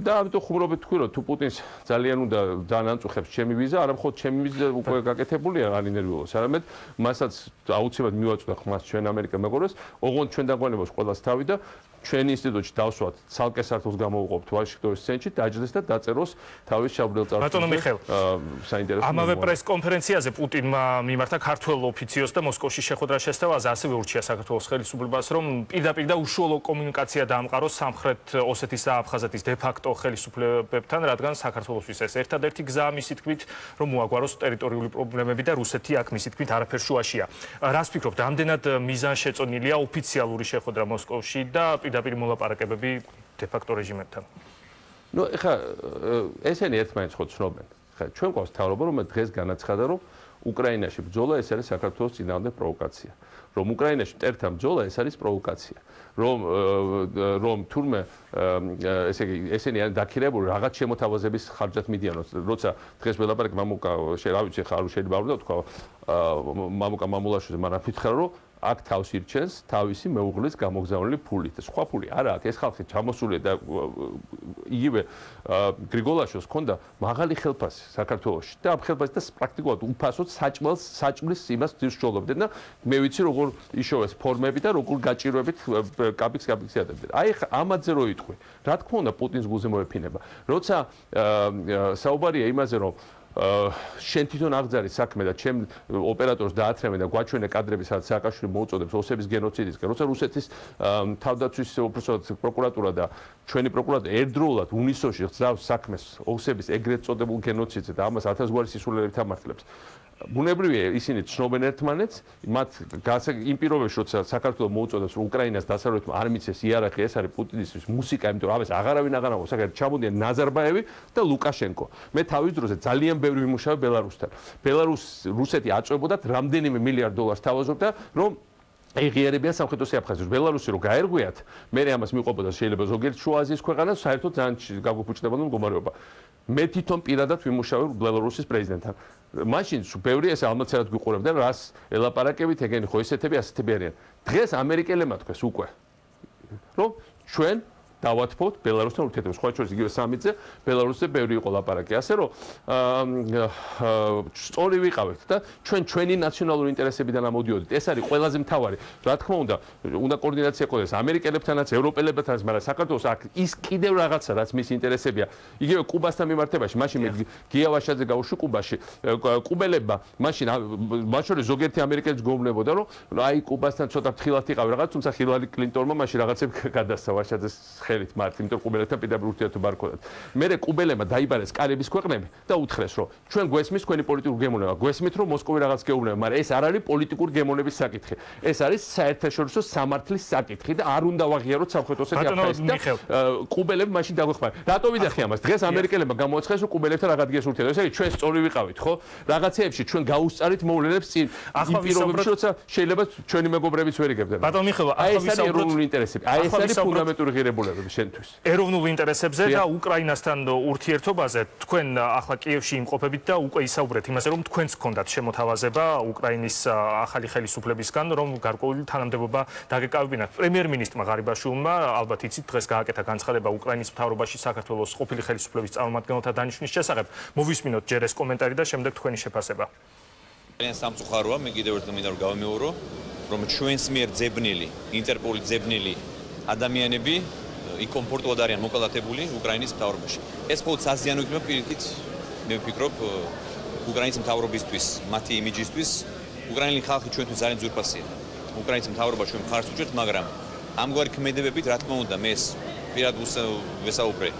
და ამიტომ ხუმრობით თქვი, რომ თუ პუტინს ძალიან უნდა ძალიან ანწუხებს ჩემი ვიზა, არა მხოლოდ ჩემი ვიზა უკვე გაკეთებულია, არ ინერვიულოს, არამედ მასაც აუცილებლად მივაწვდა ხმას ჩვენ ამერიკელ მეგობრებს, ოღონდ ჩვენ დაგვანებოს ყველას თავი და ჩვენ ინსტიტუტში დავსვათ, ცალკე სართულს გამოვუყობთ ვაშინგტონის ცენტრში, დაჯდეს და დაწეროს თავის შაბლელ წარსულზე. ბატონო მიხეილ, საინტერესო. ამავე პრეს-კონფერენციაზე პუტინმა მიმართა ქართველ ოფიციოს და მოსკოვში შეხვედრა შესთავაზე, ასევე ურჩია საქართველოს ხელისუფლებას, რომ პირდაპირ და უშუალო კომუნიკაცია დაამყაროს სამხრეთ ოსეთის და აფხაზეთის დე-ფაქტო ხელისუფლებებთან, რადგან საქართველოსთვის ეს ერთადერთი გზაა მისი თქმით, რომ მოაგვაროს ტერიტორიული პრობლემები და რუსეთი აქ მისი თქმით არაფერ შუაშია. რას ფიქრობთ, ამდენად მიზანშეწონილია ოფიციალური შეხვედრა მოსკოვში და პირდაპირ მოლაპარაკებები დე-ფაქტო რეჟიმებთან? ეხლა ესენი ერთმანეთს ხო ცნობენ. ხა ჩვენ გვაქვს თავრობა, რომელიც დღეს განაცხადა, რომ უკრაინაში ბრძოლა ეს არის საქართველოს წინააღმდეგ პროვოკაცია. რომ უკრაინაში მტერთა ბრძოლა ეს არის პროვოკაცია. რომ თურმე ესე იგი ესენი არის დაქირებული რაღაც შემოთავაზების ხარჯად მიდიან, როცა დღეს ველაპარაკ მამუკა რა ვიცი ხა არ შეიძლება არ ვთქვა მამუკა მამულაშვილს, მაგრამ ფიქრობ რომ აქ თავს ირჩენს თავისი მეუღლის გამოგზავნილი ფულით. სხვა ფული არა აქვს. ეს ხალხი ჩამოსულია და იგივე გრიგოლაშვილს ჰქონდა მაღალი ხელფასი საქართველოში და ამ ხელფასით და პრაქტიკულად უფასოდ საჭმლის იმას ძირშოლობდნენ და მე ვიცი როგორ იშოვეს ფორმები და როგორ გაჭირვებით კაპიქს ატებდნენ. აი ხა ამაზე რო იტყვი, რა თქმა უნდა პუტინს გულზე მოეფინება. როცა საუბარია იმაზე რომ შენ თვითონ აღძარი საქმე და ჩემ ოპერატორს დაათრევენ და გვაჩვენე კადრები, სადაც სააკაშვილი მოუწოდებს ოსების გენოციდისკენ. როცა რუსეთის თავდაცვის უპროფესორად პროკურატურა და ჩვენი პროკურატურა ერთდროულად უნისოში გძავს საქმეს ოსების ეგრეთ წოდებულ გენოციდზე და ამას 1000 გვარი სისულელებით ამართლებს. ბუნებრივია ისინი ცნობენ ერთმანეთს, მათ იმ პირობებში, როცა საქართველოს მოუწოდებს, რომ უკრაინას დასავლეთმა არ მიცეს იარაღი, ეს არის პუტინისთვის მუსიკა, იმიტომ რომ ამას აღარავინ აღარ ამბობს, საკუთარ ჩამოდიან ნაზარბაევი და ლუკაშენკო. მე თავის დროზე ძალიან ბევრი ვიმუშავე ბელარუსთან. რუსეთი აწვებოდათ რამდენიმე მილიარდ დოლარს თავაზობდა, რომ ეღიარებიან სამხედრო საფრთხეს. ბელარუსი რო გაერღვიათ, მე ამას მიყვებოდა შეიძლება ზოგიერთ შუა აზიის ქვეყანას, საერთოდ ძალიან გაგუფუჭდებოდა მდგომარეობა. მე თვითონ პირადად ვიმუშავე ბელარუსის პრეზიდენტთან. მაშინ ბევრი ეს ალმოცერად გვიყურებდნენ, რას ელაპარაკებით, ეგენი ხო ესეთები, ასეთები არიან. დღეს ამერიკელებმა თქვეს უკვე, რომ ჩვენ დავათფოთ ბელარუსთან ურთიერთობას. სხვა შორის იგივე სამიტზე ბელარუსზე ბევრი იყო ლაპარაკი, ასე რომ სწორი ვიყავით და ჩვენი ნაციონალური ინტერესებიდან ამოდიოდით. ეს არის ყველაზე მთავარი. რა თქმა უნდა კოორდინაცია ყოლეს ამერიკელებთანაც, ევროპელებთანაც, მაგრამ საქართველოს აქ ის კიდევ რაღაცა, რაც მის ინტერესებია. იგივე კუბასთან მიმართებაში, მაშინ მე გია ვაშაძე გავუშვი კუბაში. კუბელებმა მაშინ მათ შორის ზოგიერთი ამერიკელიც გეუბნებოდა, რომ აი კუბასთან ცოტა ფრთხილად იყავი რაღაც, თუმცა ჰილარი კლინტონმა მაშინ რაღაცები გადასცა ვაშაძეს ხელით მართ, იმიტომ კუბელებთან პირდაპირ ურთიერთობა არ ქონდათ. მერე კუბელებმა დაიბარეს კარიბის ქვეყნები და უთხრეს, რომ ჩვენ გვესმის თქვენი პოლიტიკური გემოვნება, გვესმით, რომ მოსკოვი რაღაც გეუბნება, მაგრამ ეს არ არის პოლიტიკური გემოვნების საკითხი. ეს არის საერთაშორისო სამართლის საკითხი და არ უნდა ვაღიაროთ სამხედროსეთ აფხაზეთს და კუბელები მაშინ დაგვეხმარებიან. რატო ვიდახი ამას? დღეს ამერიკელებმა გამოაცხადეს, რომ კუბელებთან რაღაც გიეს ურთიერთობა. ესე იგი ჩვენ სწორი ვიყავით, ხო? რაღაცეებში ჩვენ გაუსწარით მოვლენებს წინ იმ პირობებში, როცა შეიძლება ჩვენი მეგობრებიც ვერ იგებდნენ. ბატონ მიხეილო, აი ეს არის ეროვნული ინტერესები. აი ეს არის ფუნდამენტური ღირებულებები შენთვის. ეროვნულ ინტერესებზე და უკრაინასთან ურთიერთობაზე თქვენ ახლა კიევში იმყოფებით და უკვე ისაუბრეთ იმაზე, რომ თქვენს გქონდათ შემოთავაზება უკრაინის ახალი ხელისუფლებისგან, რომ გარკვეული თანამდებობა დაგეკავებინათ. პრემიერ-მინისტრმა ღარიბაშვილმა, ალბათ იცით, დღეს გააკეთა განცხადება უკრაინის მთავრობაში საქართველოს ყოფილი ხელისუფლების წარმომადგენელთა დანიშვნის შესახებ. მოვისმინოთ ჯერ ეს კომენტარი და შემდეგ თქვენი შეფასება. ძალიან სამწუხაროა, მე კიდევ ერთხელ მინდა რომ გავიმეორო, რომ ჩვენს მიერ ძებნილი, ინტერპოლის ძებნილი ადამიანები იქ კომფორტულად არიან მოკალათებული უკრაინის მთავრობაში. ეს მხოლოდ საზიანო იქნება პირიქით, მე ვფიქრობ, უკრაინის მთავრობისთვის, მათი იმიჯისთვის, უკრაინელი ხალხი ჩვენთვის ძალიან ძვირფასია. უკრაინის მთავრობა ჩვენ მხარს უჭერთ, მაგრამ ამგვარი ქმედებებით, რა თქმა უნდა, მე პირადად ვესაუბრე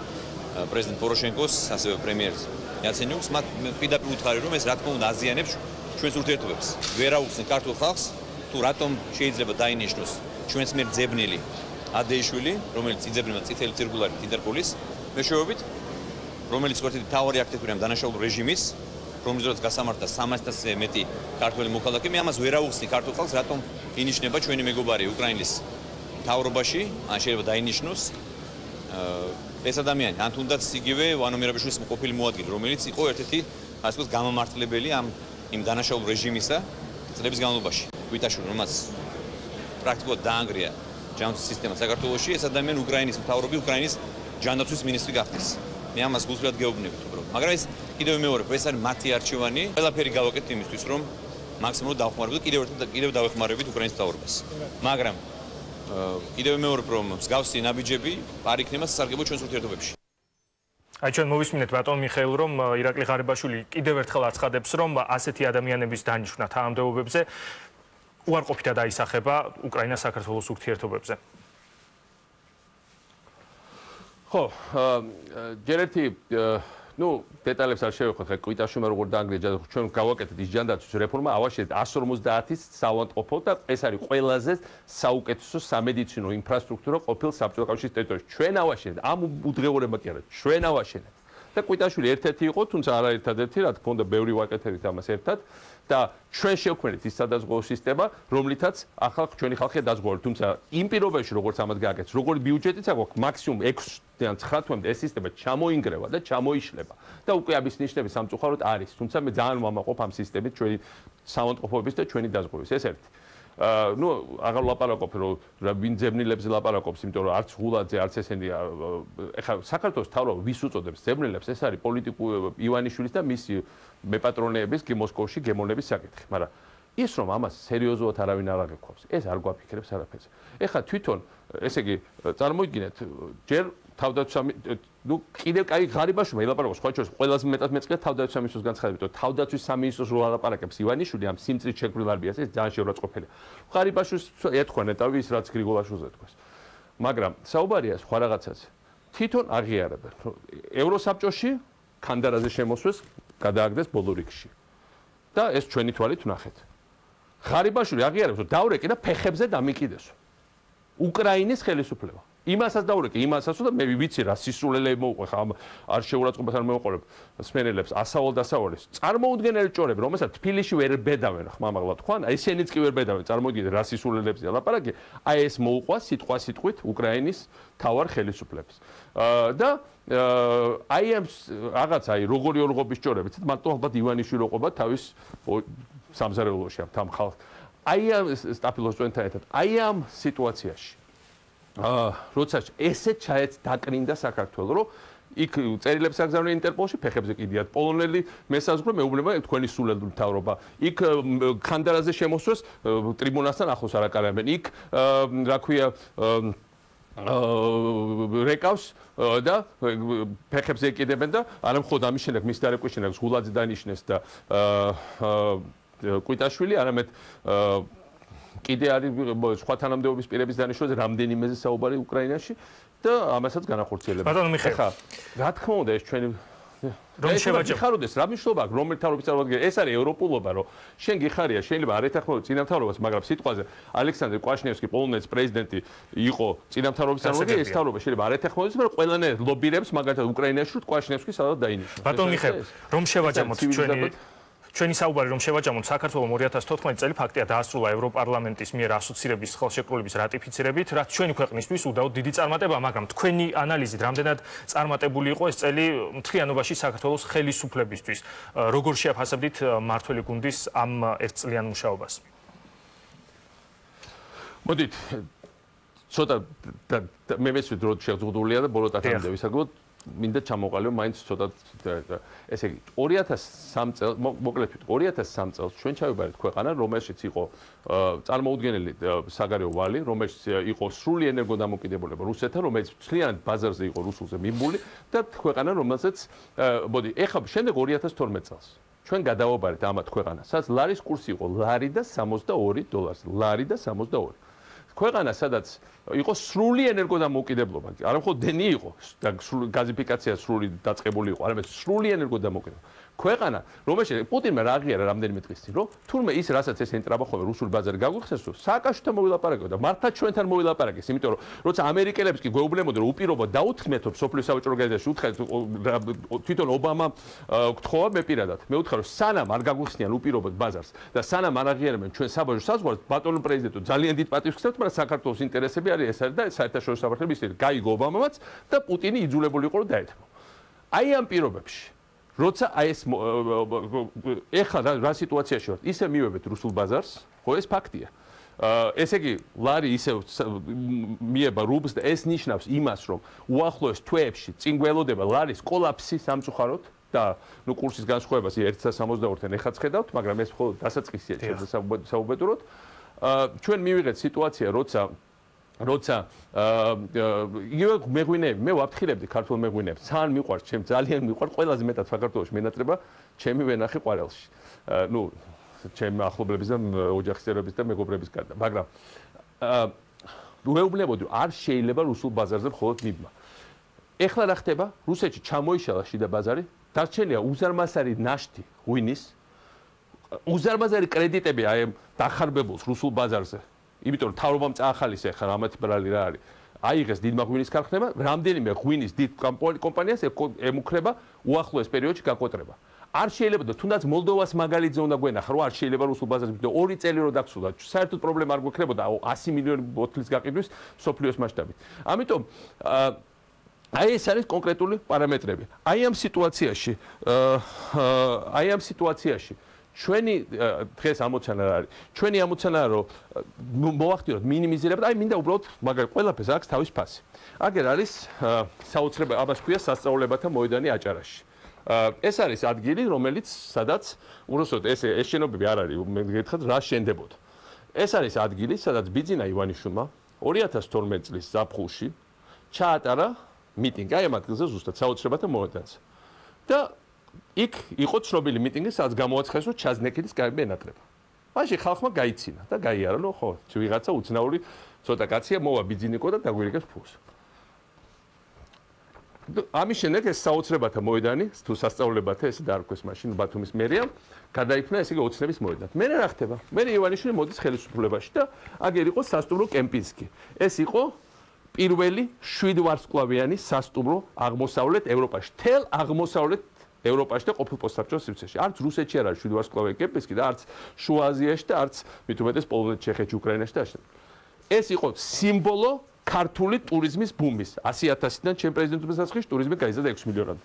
პრეზიდენტ პოროშენკოს, ასევე პრემიერს იაცენიუკს, მათ პირდაპირ უთხარი, რომ ეს რა თქმა უნდა აზიანებს ჩვენს ურთიერთობებს. ვერ აუხსნით ქართულ ხალხს, თუ რატომ შეიძლება დაინიშნოს ჩვენს მიერ ძებნილი ადეიშვილი, რომელიც იძებნება წითელი ცირკულარით ინტერპოლის მეშვეობით, რომელიც ერთ-ერთი მთავარი აქტივია ამ დანაშაულ რეჟიმის, რომელზეც გასამართა 300-ზე მეტი ქართველი მოქალაქე. მე ამას ვერ აუხსნი ქართულ ხალხს, რატომ ინიშნება ჩვენი მეგობარი უკრაინის მთავრობაში, ან შეიძლება დაინიშნოს ეს ადამიანი, ან თუნდაც იგივე ვანო მირაბიშვილის ყოფილი მოადგილე, რომელიც იყო ერთ-ერთი ასე ვთქვათ გამომართლებელი იმ დანაშაულ რეჟიმისა წლების განმავლობაში. ვითაშვილ, რომელსაც პრაქტიკულად დაანგრია ჯანდაცვის სისტემა საქართველოში, ეს ადამიანი უკრაინის მთავრობი, უკრაინის ჯანდაცვის მინისტრი გახდეს. მე ამას გულწრფელად გეუბნებით უბრალოდ. მაგრამ ეს კიდევ ვიმეორებ, ეს არის მათი არჩევანი. ყველაფერი გავაკეთეთ იმისთვის, რომ მაქსიმალურად დავხმარებოდეთ კიდევ დავეხმარებით უკრაინის მთავრობას. მაგრამ კიდევ ვიმეორებ, რომ მსგავსი ნაბიჯები არ იქნება სასარგებლო ჩვენს ურთიერთობებში. აი ჩვენ მოვისმინეთ ბატონ მიხეილ, რომ ირაკლი ღარიბაშვილი კიდევ ერთხელ აცხადებს, რომ ასეთი ადამიანების დანიშვნა თანამდებობებზე უარყოფითად აისახება უკრაინა-საქართველოს ურთიერთობებზე. ხო, ჯერ ერთი დეტალებს არ შევეხოთ, ხა კვიტაშვილმა როგორ დაანგრია, ჩვენ გავაკეთეთ ის ჯანდაცვის რეფორმა, ავაშენეთ 150-ის საავადმყოფო და ეს არის ყველაზე საუკეთესო სამედიცინო ინფრასტრუქტურა ყოფილ საბჭოთა კავშირის ტერიტორიაზე. ჩვენ ავაშენეთ, ამ უძღეურება კი არა, ჩვენ ავაშენეთ. და კვიტაშვილი ერთ-ერთი იყო, თუმცა არა ერთადერთი, რა თქმა უნდა, ბევრი ვაკეთებით ამას ერთად და ჩვენ შევქმნით ის სადაზღვევო სისტემა, რომლითაც ახლა ჩვენი ხალხი დაზღვევდა, თუმცა იმ პირობებში, როგორც ამათ გააკეთეს, როგორი ბიუჯეტიც აქვს, მაქსიმუმ 6-დან 9 თვემდე ეს სისტემა ჩამოინგრევა და ჩამოიშლება და უკვე ამის ნიშნები სამწუხაროდ არის, თუმცა მე ძალიან ვამაყობ ამ სისტემით ჩვენი საავადმყოფოების და ჩვენი დაზღვევის, ეს ერთი. აღარ ლაპარაკობ, რომ ვინ ძებნილებზე ლაპარაკობს, იმიტომ რომ არც ღულაძე, არც ესენი ეხლა საქართველოს თავრობა ვის უწოდებს ძებნილებს, ეს არის პოლიტიკურ ივანიშვილის და მისი მეპატრონეების მოსკოვში გემოვნების საკითხი, მაგრამ ის რომ ამას სერიოზულად არავინ არ აღიქვამს, ეს არ გვაფიქრებს არაფერს. ეხლა თვითონ, ესე იგი, წარმოიდგინეთ, ჯერ თავდაცვის კიდევ კაი ღარიბაშვილმა ელაპარაკოს, სხვა შორის ყველაზე მეტად მეწყია თავდაცვის სამინისტროს განცხადებით, რომ თავდაცვის სამინისტროს რო ალაპარაკებს ივანიშვილი ამ სიმწრით შექმნილ არბიას, ეს ძალიან შეურაცხყოფილია. ღარიბაშვილს ეთქვა ნეტავი ის რაც გრიგოლაშვილზე თქვეს. მაგრამ საუბარია სხვა რაღაცაზე. თვითონ აღიარებენ, რომ ევროსაბჭოში ქანდარაზე შემოსვეს გადააგდეს ბოლო რიგში. და ეს ჩვენი თვალით ვნახეთ. ღარიბაშვილი აღიარებს, რომ დავრეკი და ფეხებზე დამიკიდესო. უკრაინის ხელისუფლება. იმასაც დავრეკი, იმასაც და მე ვიცი რა სისულელები მოუყვე ხა არ შეურაცხყოფას არ მეუყურებ სმენელებს ასავალ-დასავალის. წარმოუდგენელი ჭორები, რომელსაც თბილისში ვერ ბედავენ ხმამაღლა თქვან, აი ესენიც კი ვერ ბედავენ, წარმოიდგინეთ რა სისულელებზია ლაპარაკი, აი ეს მოუყვა სიტყვასიტყვით უკრაინის თავარ ხელისუფლებას. და აი ამ რაღაც აი როგორი ორღობის ჭორებით, მარტო ალბათ ივანიშვილი ოყობა თავის სამზარეულოში ამ ხალხ. აი ამ სტაფილოს წვენთან ერთად, აი ამ სიტუაციაში როცა ესე დაკრინდა საქართველოს, რომ იქ წერილებს აგზავნიან ინტერპოლში, ფეხებზე კიდიათ პოლონელი მესაზღვრე, მეუბნება თქვენი სულელური მთავრობა. იქ ხანდარაზე შემოსვეს ტრიბუნასთან ახლოს არაკარებენ. იქ რა ქვია რეკავს და ფეხებზე ეკიდებენ და არა მხოლოდ ამის შემდეგ მის დარეკვის შემდეგ გულაძე დანიშნეს და კვიტაშვილი, არამედ კიდე არის სხვა თანამდებობის პირების დანიშვნაზე რამდენიმეზე საუბარი უკრაინაში და ამასაც განახორციელებენ. ბატონო მიხეილ, რა თქმა უნდა ეს ჩვენი რომ შევაჯამოთ, რა მნიშვნელობა აქვს რომელი თავრობის წარმომადგენელი? ეს არის ევროპულობა, რომ შენ გიხარია, შეიძლება არ ეთანხმებოდ წინამთავრობას, მაგრამ სიტყვაზე ალექსანდრე კვაშნევსკი, პოლონეთის პრეზიდენტი იყო წინამთავრობის წარმომადგენელი, ეს თავრობა შეიძლება არ ეთანხმებოდეს, მაგრამ ყველანაირად ლობირებს მაგალითად უკრაინაში, რომ კვაშნევსკი სადაც დაინიშნოს. ბატონო მიხეილ, რომ შევაჯამოთ ჩვენი საუბარი რომ შევაჯამოთ საქართველოს 2014 წელი ფაქტია დაასრულა ევროპარლამენტის მიერ ასოცირების ხელშეკრულების რატიფიცირებით, რაც ჩვენი ქვეყნისთვის უდაოდ დიდი წარმატებაა, მაგრამ თქვენი ანალიზით რამდენად წარმატებული იყო ეს წელი მთლიანობაში საქართველოს ხელისუფლებისთვის? როგორ შეაფასებდით მმართველი გუნდის ამ ერთწლიან მუშაობას? მოდით ცოტა მე მესვით რომ შეგზღუდულია და ბოლო ტახამდე ვისაგებოდ მინდა ჩამოყალიბო მაინც ცოტა ესე იგი 2003 წელს მოკლედ 2003 წელს ჩვენ ჩავიბარეთ ქვეყანა რომელშიც იყო წარმოუდგენელი საგარეო ვალი რომელშიც იყო სრული ენერგოდამოკიდებულება რუსეთთან რომელიც მთლიანად ბაზარზე იყო რუსულზე მიმული და ქვეყანა რომელსაც მოდი ეხლა შემდეგ 2012 წელს ჩვენ გადავაბარეთ ამათ ქვეყანას სადაც ლარის კურსი იყო ლარი და $62 ლარი და 62 ქვეყანა სადაც იყო სრული ენერგოდამოუკიდებლობა. არა მხოლოდ დენი იყო და გაზიფიკაცია სრული დაწყებული იყო, არამედ სრული ენერგოდამოუკიდებლობა. ქვეყანა, რომელშიც პუტინმა რა აღიარა რამდენიმე დღის წინ, რომ თურმე ის რასაც ეს ენტრაბახობა რუსული ბაზარი გაგვიხსენს, რომ სააკაშვილთან მოვილაპარაკებდა და მართლა ჩვენთან მოვილაპარაკეს, იმიტომ რომ როცა ამერიკელებს კი გვეუბნებოდნენ, რომ უპირობა დაუთქმეთო სოფლიო საბჭო ორგანიზაციაში, უთხრეთ თვითონ ობამა გთხოვა მე პირადად. მე უთხრა რომ სანამ არ გაგვიხსნიან უპირობოდ ბაზარს და სანამ არ აღიარებენ ჩვენ საბაჟო საზღვარს, ბატონო პრეზიდენტო, ძალიან დიდ პატივს გსცემთ, მაგრამ საქართველოს ინტერესები არის ეს არის და საერთაშორისო საფრთხების ისეთი გაიგო ობამამაც და პუტინი იძულებული იყო რომ დაეთმო. აი ამ პირობებში როცა აი ეს ეხლა რა სიტუაციაში ვართ, ისე მივებეთ რუსულ ბაზარს, ხო ეს ფაქტია. ესე იგი, ლარი ისე მიება რუბლს და ეს ნიშნავს იმას, რომ უახლოეს თვეებში წინ გველოდება ლარის კოლაფსი სამწუხაროდ და ნუ კურსის განსხვავებას 1.62-დან ეხაც ხედავთ, მაგრამ ეს მხოლოდ დასაწყისია საუბედუროდ. ჩვენ მივიღეთ სიტუაცია, როცა იგივე მეღვინეები, მე ვაფრთხილებდი ქართულ მეღვინეებს, ძალიან მიყვარს, ჩემ ძალიან მიყვარს, ყველაზე მეტად საქართველოს მენატრება ჩემი ვენახი ყვარელში. ნუ ჩემ ახლობლების და ოჯახის წევრების და მეგობრების გარდა, მაგრამ ვეუბნებოდი, არ შეიძლება რუსულ ბაზარზე მხოლოდ მიბმა. ეხლა რა ხდება? რუსეთში ჩამოიშალა შიდა ბაზარი, დარჩენია უზარმაზარი ნაშთი ღვინის, უზარმაზარი კრედიტები აი დახარბებულს რუსულ ბაზარზე. იმიტომ რომ თავრობამ წაახალისა ახლა რამათი ბრალი რა არის. აიღეს დიდმა ღვინის ქარხნება, რამდენიმე ღვინის დიდ კომპანიას ემუქრება უახლოეს პერიოდში გაკოტრება. არ შეიძლება და თუნდაც მოლდოვას მაგალითზე უნდა გვენახა, რომ არ შეიძლება რუსულ ბაზარზე და 2 წელი რო დაგსულდა, საერთოდ პრობლემა არ გვექნებოდა 100 მილიონი ბოთლის გაყიდვის სოფლიოს მასშტაბით. ამიტომ აი ეს არის კონკრეტული პარამეტრები. აი ამ სიტუაციაში ჩვენი დღეს ამოცანა არის. ჩვენი ამოცანა რომ მოვახდინოთ მინიმიზირება და აი მინდა უბრალოდ მაგარი ყველაფერს აქვს თავის ფასი. აგერ არის საოცრება, ამას ქვია სასწავლებათა მოედანი აჭარაში. ეს არის ადგილი, რომელიც სადაც უბრალოდ ეს შენობები არ არის, მე გითხრათ რა შენდებოდა. ეს არის ადგილი, სადაც ბიძინა ივანიშვილმა 2012 წლის ზაფხულში ჩაატარა მიტინგი, აი ამ ადგილზე ზუსტად საოცრებათა მოედანზე. და იქ იყო ცნობილი მიტინგი, სადაც გამოაცხადეს, რომ ჩაზნეკილის მენატრება. მაშინ ხალხმა გაიცინა და გაიარა, რომ ხო, ვიღაცა უცნაური ცოტა კაცია, მოვა ბიძინიკო და დაგვირიგებს ფულს. ამის შემდეგ ეს საოცრებათა მოედანი, თუ სასწავლებათა ესე დაარქვეს მაშინ ბათუმის მერიამ, გადაიქმნა ესე იგი ოცნების მოედნად. მე რა ხდება? მე ივანიშვილი მოდის ხელისუფლებაში და აგერ იყო სასტუმრო კემპინსკი. ეს იყო პირველი 7 ვარსკვლავიანი სასტუმრო აღმოსავლეთ ევროპაში. თელ აღმოსავლეთ ევროპაში და ყოფილ პოსტსაბჭოს სივრცეში. არც რუსეთში არ არის 7 ვარსკვლავიანი კემპინსკი და არც შუა აზიაში და არც მით უმეტეს პოლონეთში, ჩეხეთში, უკრაინაში და ასე. ეს იყო სიმბოლო ქართული ტურიზმის ბუმის. 100,000-დან ჩემ პრეზიდენტობის დასაწყისში ტურიზმი გაიზარდა 6 მილიონად.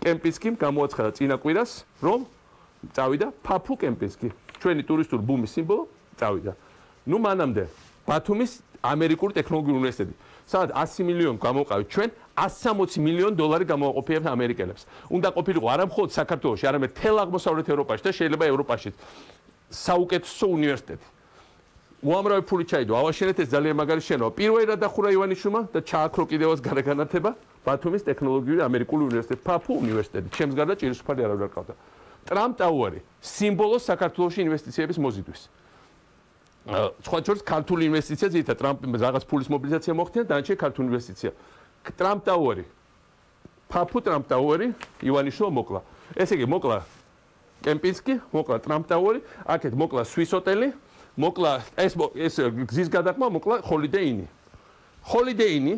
კემპინსკიმ გამოაცხადა წინა კვირას, რომ წავიდა ფაფუ კემპინსკი. ჩვენი ტურისტული ბუმის სიმბოლო წავიდა. ნუ მანამდე ბათუმის ამერიკული ტექნოლოგიური უნივერსიტეტი, სადაც 100 მილიონი გამოვყავით ჩვენ, 160 მილიონი დოლარი გამოვაყოფიებთ ამერიკელებს. უნდა ყოფილიყო არა მხოლოდ საქართველოში, არამედ მთელ აღმოსავლეთ ევროპაში და შეიძლება ევროპაშიც საუკეთესო უნივერსიტეტი. უამრავი ფული ჩაიდო, ავაშენეთ ეს ძალიან მაგარი შენობა. პირველი რა დახურა ივანიშვილმა და ჩააქრო კიდევაც გარეგანათება ბათუმის ტექნოლოგიური ამერიკული უნივერსიტეტი, ფაფუ უნივერსიტეტი. ჩემს გარდა ჭირისუფალი არავინ არ ყავდა. ტრამპ ტაუერი, სიმბოლო საქართველოში ინვესტიციების მოზიდვის. სხვა შორის ქართული ინვესტიცია ძირითადად ტრამპი რაღაც ფულის მობილიზაცია მოხდინა, დანარჩენი ქართული ინვესტიცია. ტრამპ ტაუერი, ფაფუ ტრამპ ტაუერი, ივანიშვილმა მოკლა. ესე იგი მოკლა კემპინსკი, მოკლა ტრამპ ტაუერი, აქეთ მოკლა სვის ჰოტელი. მოკლა ეს გზის გადაყმა მოკლა ჰოლიდეი ინი. ჰოლიდეი ინი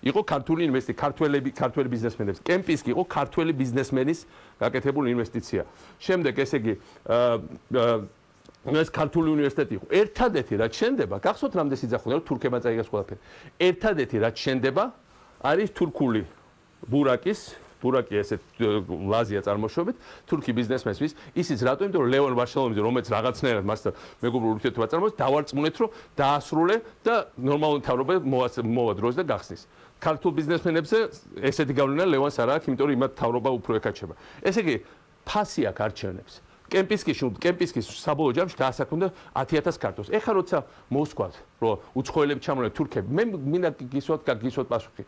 იყო ქართული ინვესტიცია, ქართველი ბიზნესმენების. კემპინსკი იყო ქართველი ბიზნესმენის გაკეთებული ინვესტიცია. შემდეგ ესე იგი ეს ქართული უნივერსიტეტი იყო. ერთადერთი რაც შენდება, გახსოვთ რამდენი სიძახული რომ თურქებმა წაიღეს ყველაფერი. ერთადერთი რაც შენდება არის თურქული ბურაკი ესე ლაზია წარმოშობით, თურქი ბიზნესმენების. ისიც რატო? იმიტომ რომ ლევან ვარშალოვიძე, რომელიც რაღაცნაირად მასთან მეგობრულ ურთიერთობას წარმოადგენს, დავარწმუნეთ რომ დაასრულე და ნორმალური მთავრობა მოვა დროს და გახსნის. ქართულ ბიზნესმენებზე ესეთი გავლენა ლევანს არ აქვს, იმიტომ რომ იმათ მთავრობა უფრო ეკაჩება. ესე იგი, ფასი აქვს არჩევნებს. კემპინსკის საბოლოო ჯამში დაასაქმდა 10,000 ქართველს. ეხლა როცა მოსქვათ, რომ უცხოელები ჩამოვლენ თურქები, მე მინდა გისვათ პასუხი.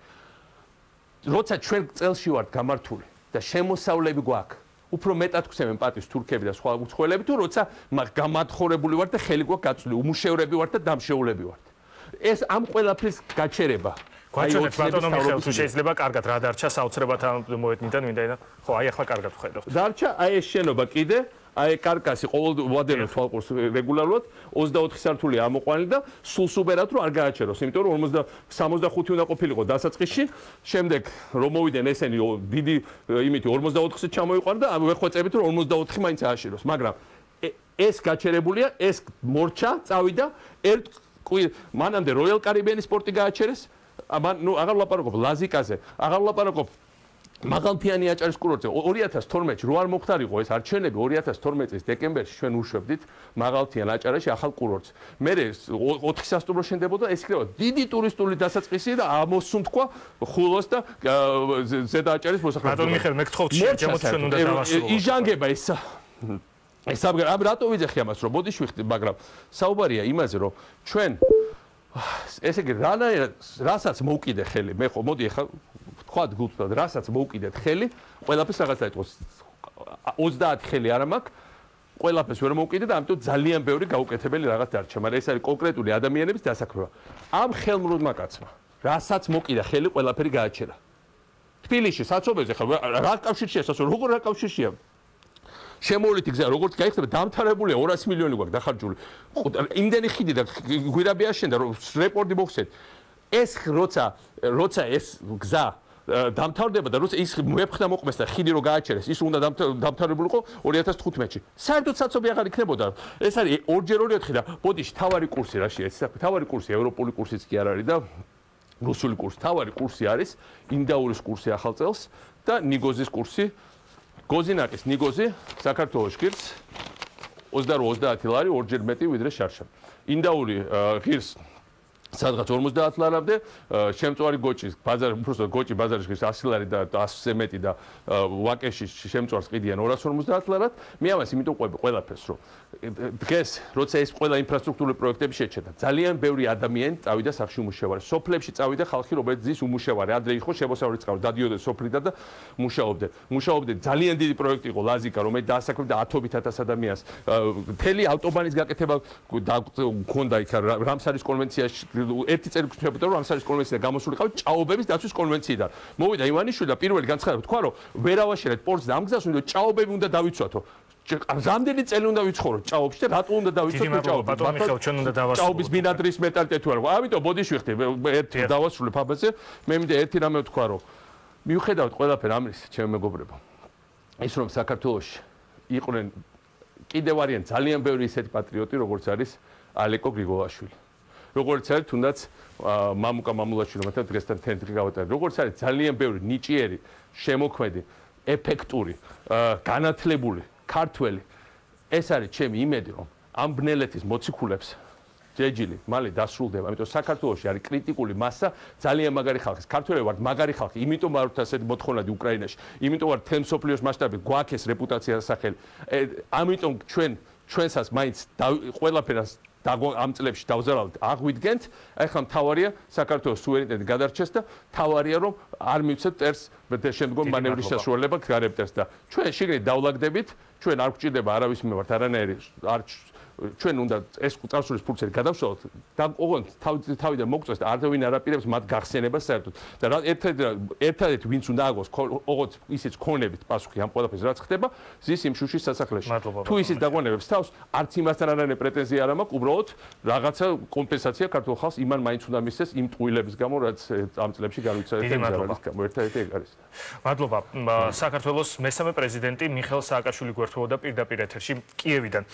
როცა ჩვენ წელში ვართ გამართული და შემოსავლები გვაქვს, უფრო მეტად გვცემენ პატივს თურქები და სხვა უცხოელები, თუ როცა გამათხოვრებული ვართ და ხელი გვაქვს გაწვდილი, უმუშევრები ვართ და დამშეულები ვართ. ეს ამ ყველაფრის გაჩერება. გვაჩვენეთ ბატონო მიხეილ, თუ შეიძლება კარგად რა დარჩა საოცრებათა მოედნიდან ვინდა ხო აი ახლა კარგად ვხედავთ. დარჩა აი ეს შენობა კიდე აი კარკასი ყოველ ვადენებს თვალყურს რეგულარულად 24 სართული ამოყვანილი და სულ სუპერად რომ არ გააჩეროს, იმიტომ რომ 65 უნდა ყოფილიყო დასაწყისში, შემდეგ რომ მოვიდნენ ესენი დიდი იმითი 44-ზე ჩამოიყვანა და ვეხვეწებით რომ 44 მაინც ააშენოს, მაგრამ ეს გაჩერებულია, ეს მორჩა წავიდა მანამდე როიალ კარიბიანის პორტი გააჩერეს, ნუ აღარ ვლაპარაკობ ლაზიკაზე, აღარ ვლაპარაკობ მაღალმთიანი აჭარის კურორტზე 2012-ში რო არ მოხდარიყო ეს არჩევნები 2012 წლის დეკემბერში ჩვენ უშვებდით მაღალმთიან აჭარაში ახალ კურორტს. მე 4 სასტუმრო შენდებოდა, ეს იქნება დიდი ტურისტული დასაწყისი და ამოსუნთქვა ხულოს და ზედა აჭარის მოსახლეობა. ბატონ მიხეილ, მე გთხოვთ შეჯამოთ ჩვენ უნდა დავასრულოთ. იჟანგება ეს ამ რატო ვიძახი ამას რომ მოდი შევხვდით, მაგრამ საუბარია იმაზე რომ ჩვენ ესე იგი რასაც მოვკიდე ხელი, მე ხო მოდი ახლა თქვა გულწრფელად, რასაც მოვკიდეთ ხელი, ყველაფერს რაღაც დაიწყოს. 30 ხელი არ მაქვს, ყველაფერს ვერ მოვკიდე და ამიტომ ძალიან ბევრი გაუკეთებელი რაღაც დარჩა, მაგრამ ეს არის კონკრეტული ადამიანების დასაქმება. ამ ხელმრუდმა კაცმა, რასაც მოვკიდა ხელი, ყველაფერი გააჩერა. თბილისში საცობებზე ხა რა კავშირშია სასწავლო, როგორ რა კავშირშია? შემოვლითი გზა როგორც გაიხსნება, დამთავრებულია 200 მილიონი გვაქვს დახარჯული. იმდენი ხიდი და გვირაბი აშენდა, რომ რეპორტი მოხსეთ. ეს როცა ეს გზა დამთავრდება და როცა ის მოეფხნა მოყმეს და ხიდი რო გააჩერეს, ის უნდა დამთავრებულიყო 2015-ში. საერთოდ საცობი აღარ იქნებოდა. ეს არის 2-4 და ბოდიში თავარი კურსი რაშია? ეს თავარი კურსი ევროპული კურსიც კი არ არის და რუსული კურსი. თავარი კურსი არის ინდაურის კურსი ახალ წელს და ნიგოზის კურსი. გოზინაკის ნიგოზი საქართველოს ღირს 28-30 ლარი, ორჯერ მეტი ვიდრე შარშა. ინდაური ღირს სადღაც 50 ლარამდე, შემწვარი გოჭის ბაზარი, უბრალოდ გოჭი ბაზარში ღირს 100 ლარი და 100-ზე მეტი და ვაკეში შემწვარს ყიდიან 250 ლარად. მე ამას იმიტომ ყვები ყველაფერს, რომ დღეს როცა ეს ყველა ინფრასტრუქტურული პროექტები შეჩერდა, ძალიან ბევრი ადამიანი წავიდა სახში უმუშევარი. სოფლებში წავიდა ხალხი, რომელიც ზის უმუშევარი. ადრე იყო შემოსავლით წყარო, დადიოდნენ სოფლიდან და მუშაობდნენ. ძალიან დიდი პროექტი იყო ლაზიკა, რომელიც დაასაქმებდა 10,000 ადამიანს. მთელი ავტობანის გაკეთება გქონდა იქ რამსარის კონვენციაში ერთი წელი გვხვდებოდა რომ ამსარის კონვენციიდან გამოსულიყავით ჭაობების დაცვის კონვენციიდან. მოვიდა ივანიშვილი და პირველი განცხადება თქვა რომ ვერ ავაშერეთ პორტს და ამ გზას უნდა ჭაობები უნდა დავიცვათო. რამდენი წელი უნდა ვიცხოვრო ჭაობში და რატო უნდა დავიცვათ ჭაობები? ბატონო მიხეილ, ჩვენ უნდა დავასრულოთ. ჭაობის ბინადრის მეტალიტეტი ვარ. ამიტომ ბოდიში ვიხდი ერთი დავასრულებ აბაზე. მე მინდა ერთი რამე ვთქვა რომ მიუხედავად ყველაფერ ამის, ჩემო მეგობრებო, ის რომ საქართველოში იყვნენ კიდევ არიან ძალიან ბევრი ისეთი პატრიოტი, როგორც არის ალეკო გრიგოლაშვილი. როგორც არის თუნდაც მამუკა მამულაშვილი, რომელთან დღესთან თენდრი გავატარეთ. როგორც არის ძალიან ბევრი ნიჭიერი, შემოქმედი, ეფექტური, განათლებული ქართველი. ეს არის ჩემი იმედი, რომ ამ ბნელეთის მოციქულებს ჯეჯილი მალე დასრულდება. ამიტომ საქართველოში არის კრიტიკული მასა ძალიან მაგარი ხალხის. ქართველები ვართ მაგარი ხალხი, იმიტომ ვართ ასეთი მოთხოვნადი უკრაინაში. იმიტომ ვართ თემ სოფლიოს მასშტაბით გვაქვს რეპუტაცია სახელი. ამიტომ ჩვენსაც მაინც ყველაფერას ამ წლებში დავზარავთ აღვიდგენთ. ეხლა მთავარია საქართველოს სუვერენიტეტი გადარჩეს და მთავარია რომ არ მივცეთ ტერს შემდგომ მანევრის საშუალება გარებტერს და ჩვენ შიგნით დავლაგდებით. ჩვენ არ გვჭირდება არავის მიმართ არანაირი ჩვენ უნდა ეს წარსულის ფუნქციები გადავშალოთ და ოღონდ თავიდან მოგწეს და არავინ არ აპირებს მათ გახსენებას საერთოდ და ერთადერთი ვინც უნდა აგოს ოღონდ ისიც ქონებით პასუხი ამ ყველაფერს რაც ხდება ზის იმ შუშის სასახლეში თუ ისიც დაგვანებებს თავს არც იმასთან არანაირი პრეტენზია არ მაქვს უბრალოდ რაღაცა კომპენსაცია ქართულ ხალხს იმან მაინც უნდა მისცეს იმ ტყუილების გამო რაც ამ წლებში განვიცადეთ ზარალის გამო ერთადერთი ეგ არის მადლობა საქართველოს მესამე პრეზიდენტი მიხეილ სააკაშვილი გვერდებოდა პირდაპირ ეთერში კიევიდან